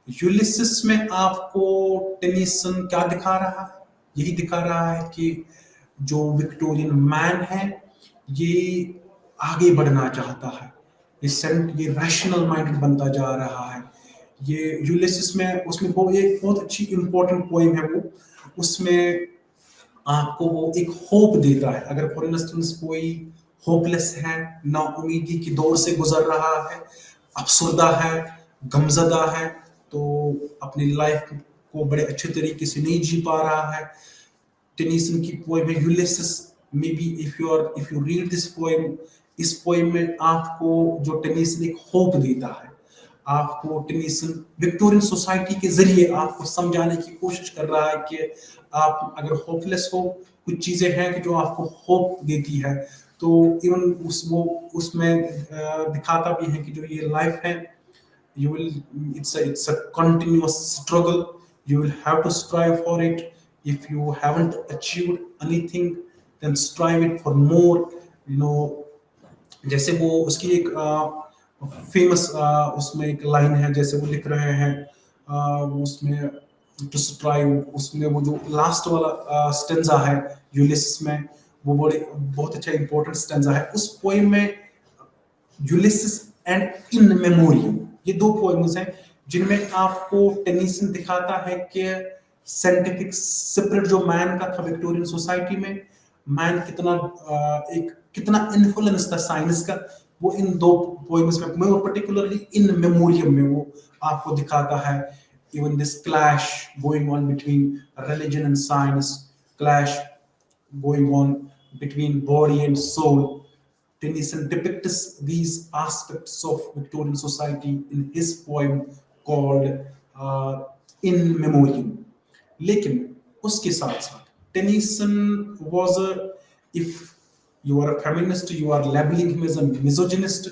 यूलिसिस में आपको टेनीसन क्या दिखा रहा है? यही दिखा रहा है कि जो विक्टोरियन मैन है ये आगे बढ़ना चाहता है, ये रैशनल माइंडेड बनता जा रहा है, ये यूलिसिस में उसमें वो एक बहुत अच्छी इंपॉर्टेंट पोइम है वो, उसमें आपको वो एक होप देता है। अगर फॉर इंस्टेंस कोई होपलेस है, ना उम्मीदी की दौर से गुजर रहा है, अफसरदा है, गमजदा है, तो अपनी लाइफ को बड़े अच्छे तरीके से नहीं जी पा रहा है, टेनिसन की पोएम है Ulysses. May be if you read this poem, इस पोएम में आपको जो टेनिसन एक होप देता है, आपको टेनिसन विक्टोरियन सोसाइटी के जरिए आपको समझाने की कोशिश कर रहा है कि आप अगर होपलेस हो, कुछ चीजें हैं कि जो आपको होप देती है। तो इवन उसमें दिखाता भी है कि जो ये लाइफ है, you will it's a continuous struggle. You will have to strive for it. If you haven't achieved anything, then strive it for more. you know जैसे वो उसकी एक फेमस उसमें एक लाइन है, जैसे वो लिख रहे हैं उसमें टू स्ट्राइव, उसमें वो जो लास्ट वाला स्टेंजा है यूलिसिस में, वो बड़े बहुत अच्छा इंपॉर्टेंट स्टेंजा है उस पोएम में। यूलिसिस एंड इन मेमोरियम, ये दो पोएम्स हैं जिनमें आपको टेनिसन दिखाता है कि साइंटिफिक स्पिरिट जो मैन का था विक्टोरियन सोसाइटी में, मैन कितना एक कितना इन्फ्लुएंस था साइंस का, वो इन दो पोएम्स में, और पर्टिकुलरली इन मेमोरियम में वो आपको दिखाता है। Even this clash going on between religion and science, clash going on between body and soul. Tennyson depicts these aspects of Victorian society in his poem called In Memoriam. लेकिन उसके साथ साथ Tennyson was a, if you are a feminist, you are labeling him as a misogynist,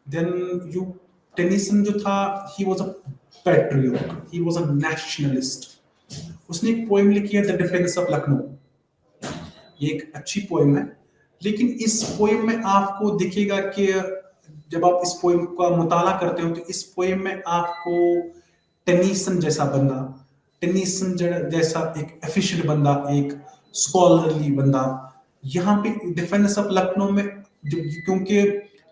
then you Tennyson जो था, he was a patriot, he was a nationalist. उसने एक poem लिखी है द डिफेंस ऑफ लखनऊ, ये एक अच्छी पोएम है। लेकिन इस पोएम में आपको दिखेगा कि जब आप इस पोएम का मुताला करते हो तो इस पोएम में आपको टेनिसन जैसा बंदा, टेनिसन जैसा एक एफिशिएंट बंदा, एक स्कॉलरली बंदा यहाँ पे डिफेंस ऑफ लखनऊ में, क्योंकि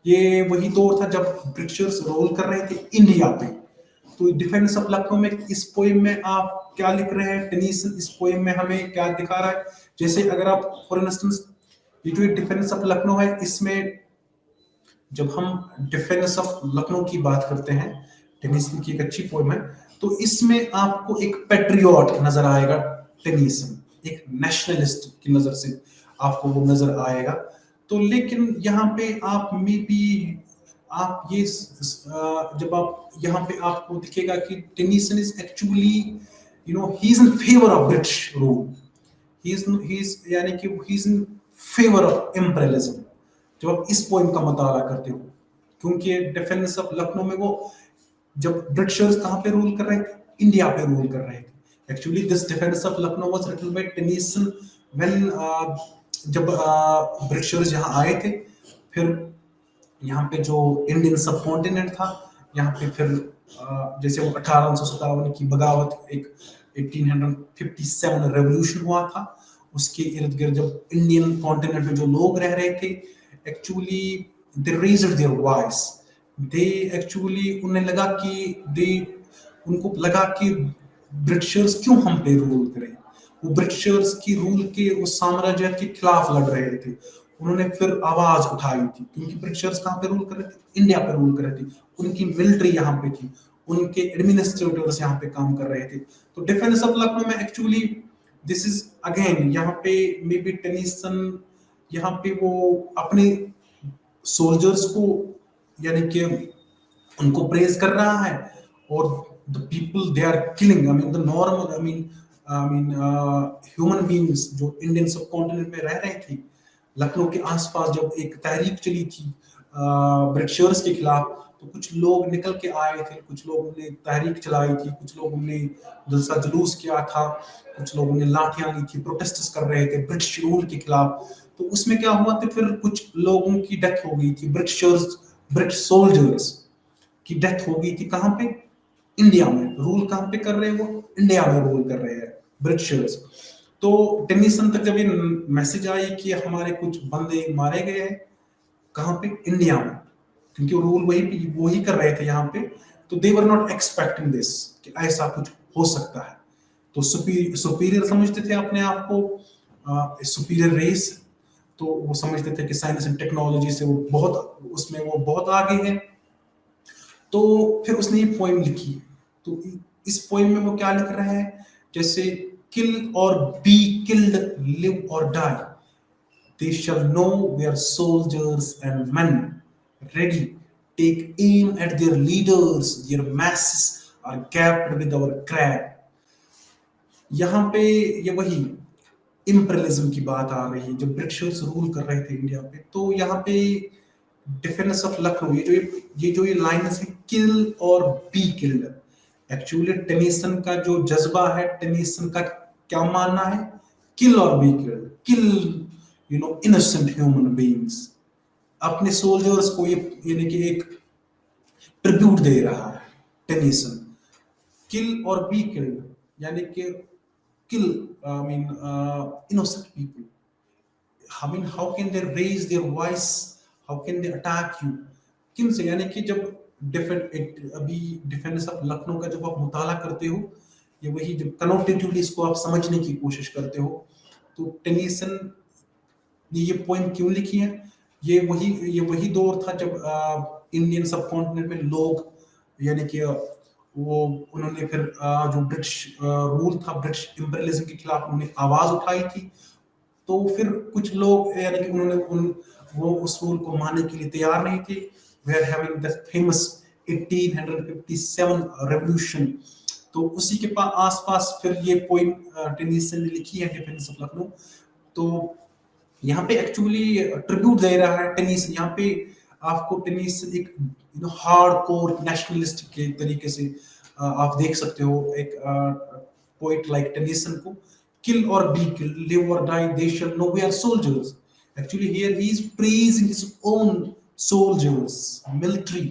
ये वही दौर था जब ब्रिटिशर्स रोल कर रहे थे इंडिया पे। तो डिफेंस ऑफ लखनऊ में इस पोएम में आप क्या लिख रहे हैं, टेनिसन इस पोएम में हमें क्या दिखा रहा है। जैसे अगर आप फॉर इंस्टेंस ये जो डिफेंस ऑफ लखनऊ है, इसमें जब हम डिफेंस ऑफ लखनऊ की बात करते हैं, टेनिसन की एक अच्छी पोएम है, तो इसमें आपको एक पेट्रियट नजर आएगा, टेनिसन एक नेशनलिस्ट की नजर से आपको वो नजर आएगा। तो लेकिन यहाँ पे आप मे बी आप ये जब आप यहाँ पे आपको दिखेगा कि Tennyson is actually he is in favour of British rule, यानी कि he is in favour of imperialism जब आप इस पोएम का मुताला करते हो। क्योंकि डिफेंस ऑफ लखनऊ में वो जब ब्रिटिशर्स कहाँ पे रूल कर रहे थे, इंडिया पे रूल कर रहे थे। Actually this defence of Lucknow was written by Tennyson when जब ब्रिटिशर्स यहाँ आए थे, फिर यहाँ पे जो इंडियन सब कॉन्टिनेंट था, यहाँ पे फिर जैसे वो 1857 की बगावत, एक 1857 रेवोल्यूशन हुआ था, उसके इर्द गिर्द जब इंडियन कॉन्टिनेंट में जो लोग रह रहे थे, actually they raised their voice, they actually उन्हें लगा कि उनको लगा कि ब्रिटिशर्स क्यों हम पे रूल करें। वो ब्रिटिशर्स की रूल के उस साम्राज्य के खिलाफ लड़ रहे थे, उन्होंने फिर आवाज उठाई थी, क्योंकि ब्रिटिशर्स कहाँ पे रूल कर रहे थे, इंडिया पे रूल कर रहे थे, उनकी मिलिट्री यहाँ पे थी, उनके एडमिनिस्ट्रेटर्स यहाँ पे काम कर रहे थे। तो डिफेंस ऑफ लखनऊ में एक्चुअली दिस इज अगेन, यहाँ पे मे बी टेनिसन यहाँ पे वो अपने सोल्जर्स को यानी कि उनको प्रेज कर रहा है, और the people they are killing, I mean the normal, I mean human beings जो इंडियन सब कॉन्टिनेंट में रह रहे थे, लखनऊ के आसपास जब एक तहरीक चली थी ब्रिटिशर्स के खिलाफ, तो कुछ लोग निकल के आए थे, कुछ लोगों ने तहरीक चलाई थी, कुछ लोगों ने जलसा जुलूस किया था, कुछ लोगों ने लाठियां ली थी, प्रोटेस्ट कर रहे थे ब्रिटिश रूल के खिलाफ। तो उसमें क्या हुआ था, फिर कुछ लोगों की डेथ हो गई थी, ब्रिटिश सोल्जर्स की डेथ हो गई थी। कहाँ पे, इंडिया में। रूल कहाँ पे कर रहे हैं वो, इंडिया में रूल कर रहे हैं ब्रिटिशर्स। तो टेनिसन तक जब ये मैसेज आई कि हमारे कुछ बंदे मारे गए हैं, कहाँ पे, इंडिया में, क्योंकि रूल वही कर रहे थे यहाँ पे, तो दे वर नॉट एक्सपेक्टिंग दिस कि ऐसा कुछ हो सकता है। तो सुपीरियर समझते थे अपने आप को, सुपीरियर रेस। तो वो समझते थे कि साइंस एंड टेक्नोलॉजी से वो बहुत आगे है। तो फिर उसने ये पोएम लिखी। तो इस पोएम में वो क्या लिख रहा है, जैसे किल और बी किल्ड, लिव और die, they shall know we are soldiers and men ready, take aim at their leaders, their masses are capped with our crab। यहाँ पे ये वही इम्परियलिज्म की बात आ रही है, जब ब्रिटिशर्स रूल कर रहे थे इंडिया पे। तो यहाँ पे डिफेंस ऑफ लखनऊ, ये लाइन्स है किल और बी किल्ड, एक्चुअली टेनिसन का जो जज्बा है, टेनिसन का क्या मानना है, किल और be killed, kill innocent human beings. अपने सोल्जर्स को ये यानी कि एक ट्रिब्यूट दे रहा है टेनिसन। किल और बी किल्ड यानी कि kill, I mean, innocent people. I mean, how can they raise their voice? How can they attack you? किन से, यानी कि जब अभी डिफेंस ऑफ लखनऊ का जब आप मुताला करते हो, ये वही जब कनोटेटिवली इसको आप समझने की कोशिश करते हो, तो टेनिसन ने ये पोएम क्यों लिखी है? ये वही दौर था जब इंडियन सब कॉन्टिनेंट में लोग यानी कि वो उन्होंने फिर जो ब्रिटिश रूल था, ब्रिटिश इंपीरियलिज्म के खिलाफ उन्होंने आवाज उठाई थी। तो फिर कुछ लोग यानी कि वो उस रूल को मानने के लिए तैयार नहीं थे। We are having the famous 1857 revolution. तो उसी के आसपास फिर ये पोएम टेनिसन ने लिखी है, डिफेंस ऑफ लखनऊ। तो यहाँ पे एक्चुअली ट्रिब्यूट दे रहा है टेनिसन। यहाँ पे आपको टेनिसन एक हार्डकोर नेशनलिस्ट के तरीके से आप देख सकते हो एक पोइट लाइक टेनिसन को। किल और बी किल, लिव और die, they shall know we are soldiers. Actually here he is praising his own soldiers, military,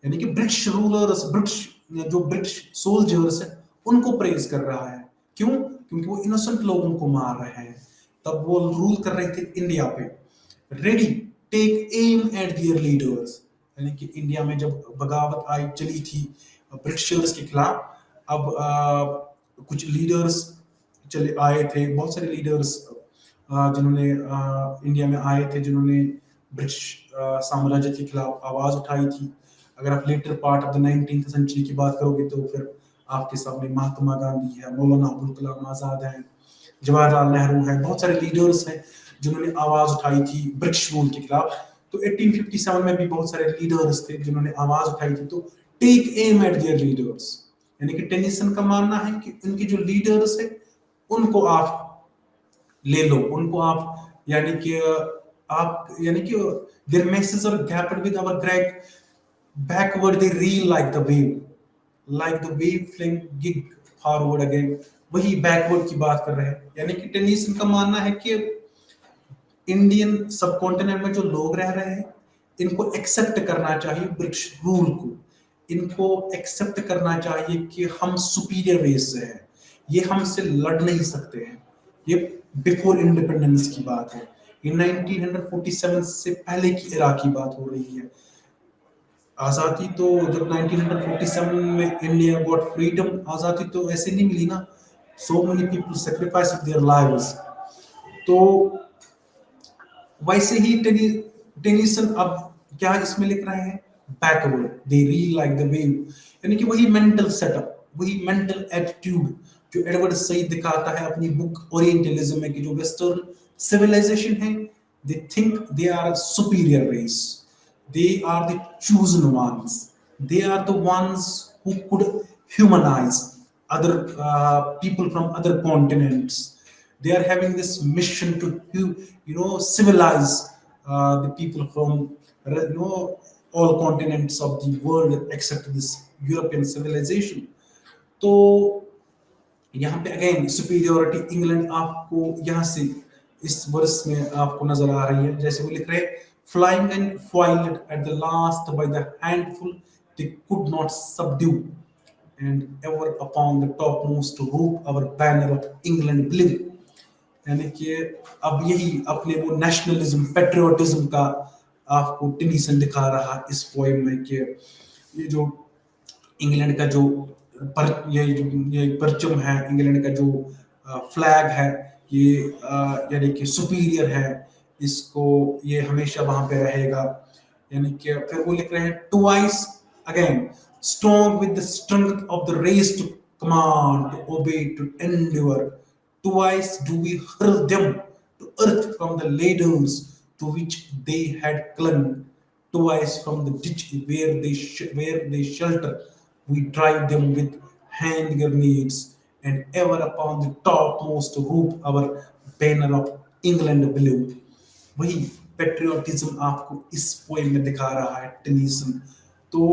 यानी कि ब्रिटिश रूलर्स, ब्रिटिश सोल्जर्स है उनको प्रेज कर रहा है। क्यों? क्योंकि वो इनोसेंट लोगों को मार रहे हैं। तब वो रूल कर रहे थे इंडिया पे। Ready, take aim at their leaders, यानी कि इंडिया में जब बगावत चली थी ब्रिटिशर्स के खिलाफ, अब कुछ लीडर्स चले आए थे, बहुत सारे लीडर्स जिन्होंने इंडिया में आए थे, जिन्होंने ब्रिटिश साम्राज्य के खिलाफ आवाज उठाई थी। अगर आप latter part of the 19th century की बात करोगे तो फिर आपके सामने महात्मा गांधी है, मौलाना अबुल कलाम आजाद है, जवाहरलाल नेहरू है, बहुत सारे लीडर्स हैं जिन्होंने आवाज उठाई थी ब्रिटिश रूल के खिलाफ। तो 1857 में भी बहुत सारे लीडर्स थे जिन्होंने आवाज उठाई थी। तो take aim at their leaders, यानी कि टेनिसन का मानना है कि उनके जो लीडर्स है उनको आप ले लो, उनको आप यानी कि their masses are gathered with our great backward, they reel like the wave fling gig forward again। वही बैकवर्ड की बात कर रहे हैं। यानी कि टेनिसन का मानना है कि इंडियन सब कॉन्टिनेंट में जो लोग रह रहे हैं इनको एक्सेप्ट करना चाहिए ब्रिटिश रूल को, इनको एक्सेप्ट करना चाहिए कि हम सुपीरियर रेस से हैं, ये हमसे लड़ नहीं सकते हैं। ये बिफोर इंडिपेंडेंस की बात है, ये 1947 से पहले की एरा की बात हो रही है। आजादी तो जब 1947 में इंडिया गॉट फ्रीडम, आजादी तो ऐसे नहीं मिली ना, so many people sacrificed their lives। तो वैसे ही टेनिसन अब क्या इसमें लिख रहे हैं, backward, they reel like the wave, यानी कि वही मेंटल सेटअप, वही मेंटल एटीट्यूड जो एडवर्ड सईद दिखाता है अपनी बुक ओरिएंटलिज्म में, कि जो वेस्टर्न सिविलाइजेशन है, they think they are superior race, they are the chosen ones, they are the ones who could humanize other people from other continents, they are having this mission to civilize the people from all continents of the world except this European civilization। तो यहाँ पे again superiority England आपको यहाँ से इस वर्ष में आपको नजर आ रही है। जैसे वो लिख रहे हैं, flying and foiled at the last by the handful they could not subdue, and ever upon the topmost rope our banner of England blew। यानी कि अब यही अपने वो नेशनलिज्म, पेट्रियोटिज्म का आपको टेनिसन दिखा रहा इस पोएम में, कि ये जो इंग्लैंड का जो ये परचम है, इंग्लैंड का जो फ्लैग है, ये यानी कि सुपीरियर है, इसको ये हमेशा वहां पे रहेगा। यानी कि फिर वो लिख रहे हैं twice again strong with the strength of the race to command to obey to endure twice do we hurl them to earth from the ladders to which they had clung. Twice from the ditch where they shelter, we drive them with hand grenades, and ever upon the topmost roof our banner of England blew. वही patriotism आपको इस poem में दिखा रहा है Tennyson. तो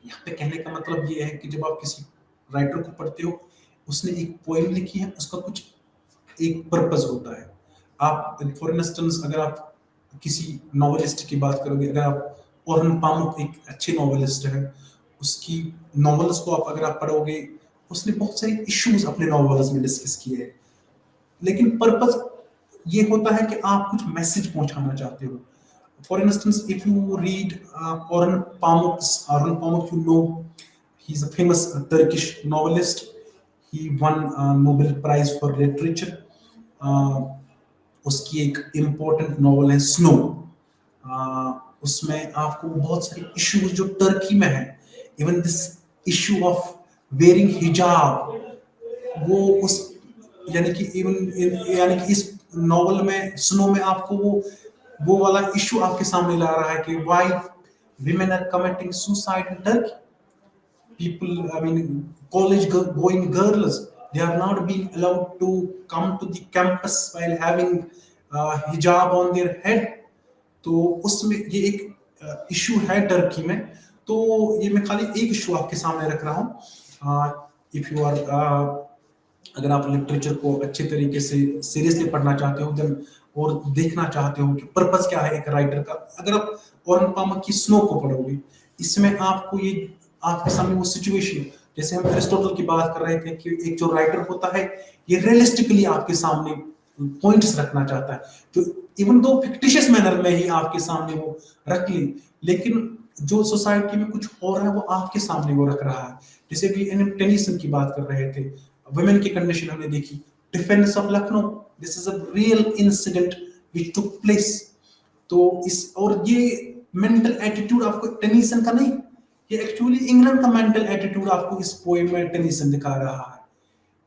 यहाँ पे कहने का मतलब ये है कि जब आप किसी राइटर को पढ़ते हो, उसने एक पोएम लिखी है, उसका कुछ एक पर्पस होता है। आप फॉर इंस्टेंस अगर आप किसी नॉवेलिस्ट की बात करोगे, अगर आप ऑरन पामुक एक अच्छे नॉवेलिस्ट है, उसकी नॉवेल्स को आप अगर आप पढ़ोगे, उसने बहुत सारे इश्यूज अपने नॉवेल्स में डिस्कस किए हैं, लेकिन पर्पस ये होता है कि आप कुछ मैसेज पहुंचाना चाहते हो। For instance, if you read Orhan Pamuk, you know, he's a famous Turkish novelist. He won a Nobel Prize for Literature. उसकी एक इम्पोर्टेंट नॉवल है स्नो। उसमें आपको बहुत सारे इश्यूज जो टर्की में है, even this issue of wearing हिजाब, वो उस यानी कि इस नॉवल में स्नो में आपको वो वाला इशू आपके सामने ला रहा है कि why women are committing suicide in Turkey. People, I mean, college going girls, they are not being allowed to come to the campus while having hijab on their head. तो उसमें ये एक इशू है टर्की में। तो ये मैं खाली एक इशू आपके सामने रख रहा हूँ। इफ यू आर अगर आप लिटरेचर को अच्छे तरीके से सीरियसली पढ़ना चाहते हो देन और देखना चाहते हो कि पर्पस क्या है एक राइटर का, अगर आप ऑरन पामक की स्नो को पढ़ोगे, इसमें आपको ये आपके सामने वो सिचुएशन, जैसे हम एरिस्टोटल की बात कर रहे थे कि एक जो राइटर होता है ये रियलिस्टिकली आपके सामने पॉइंट्स रखना चाहता है, जो इवन दो फिक्टिशियस मैनर में ही आपके सामने वो रख ली, लेकिन जो सोसाइटी में कुछ हो रहा है वो आपके सामने वो रख रहा है। जैसे भी टेनीसन की बात कर रहे थे, वुमेन की कंडीशन हमने देखी, defence of Lucknow, this is a real incident which took place. तो इस और ये मेंटल एटीट्यूड आपको टेनीसन का नहीं, ये एक्चुअली इंग्लैंड का मेंटल एटीट्यूड आपको इस पोएम में टेनीसन दिखा रहा है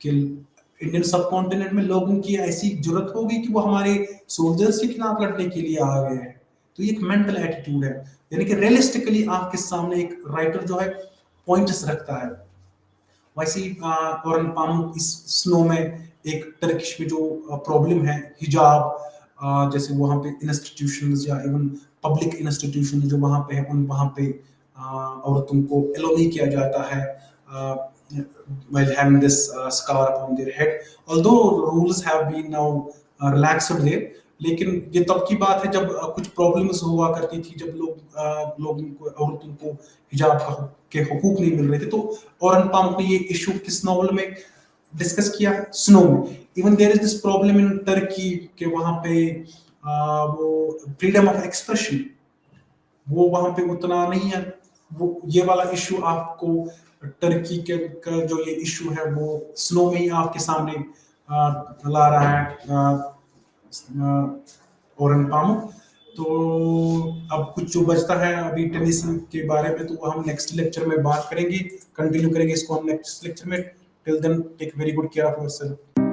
कि इंडियन सब कॉन्टिनेंट में लोगों की ऐसी जरूरत होगी कि वो हमारे सोल्जर्स के खिलाफ लड़ने के लिए आ गए हैं। तो ये एक मेंटल एटीट्यूड है, यानी कि रियलिस्टिकली आपके सामने एक राइटर जो है पॉइंट्स रखता है। वैसे ही ऑरन पामुक इस स्नो में एक टर्किश में जो प्रॉब्लम है हिजाब, जैसे वहाँ पे इंस्टीट्यूशंस या इवन पब्लिक इंस्टीट्यूशन जो वहाँ पे है, उन वहाँ पे औरतों को एलो नहीं किया जाता है while having this scar upon their head, although rules have been now relaxed there, लेकिन ये तब की बात है जब कुछ प्रॉब्लम्स हुआ करती थी, जब लोगों को औरतों को हिजाब के हुकूक नहीं मिल रहे थे। तो ऑरन पामुक ने ये इशू किस नॉवल में डिस्कस किया है? स्नो में। Even there is this problem in Turkey के वहां पे वो फ्रीडम ऑफ एक्सप्रेशन वो वहां पे उतना नहीं है। वो ये वाला इशू आपको टर्की के का जो ये इशू है वो स्नो में ही आपके सामने ला रहा है ऑरन पामुक। तो अब कुछ जो बचता है अभी टेनीसन के बारे में, तो वो हम नेक्स्ट लेक्चर में बात करेंगे, कंटिन्यू करेंगे इसको हम नेक्स्ट लेक्चर में। Till then take very good care of yourself.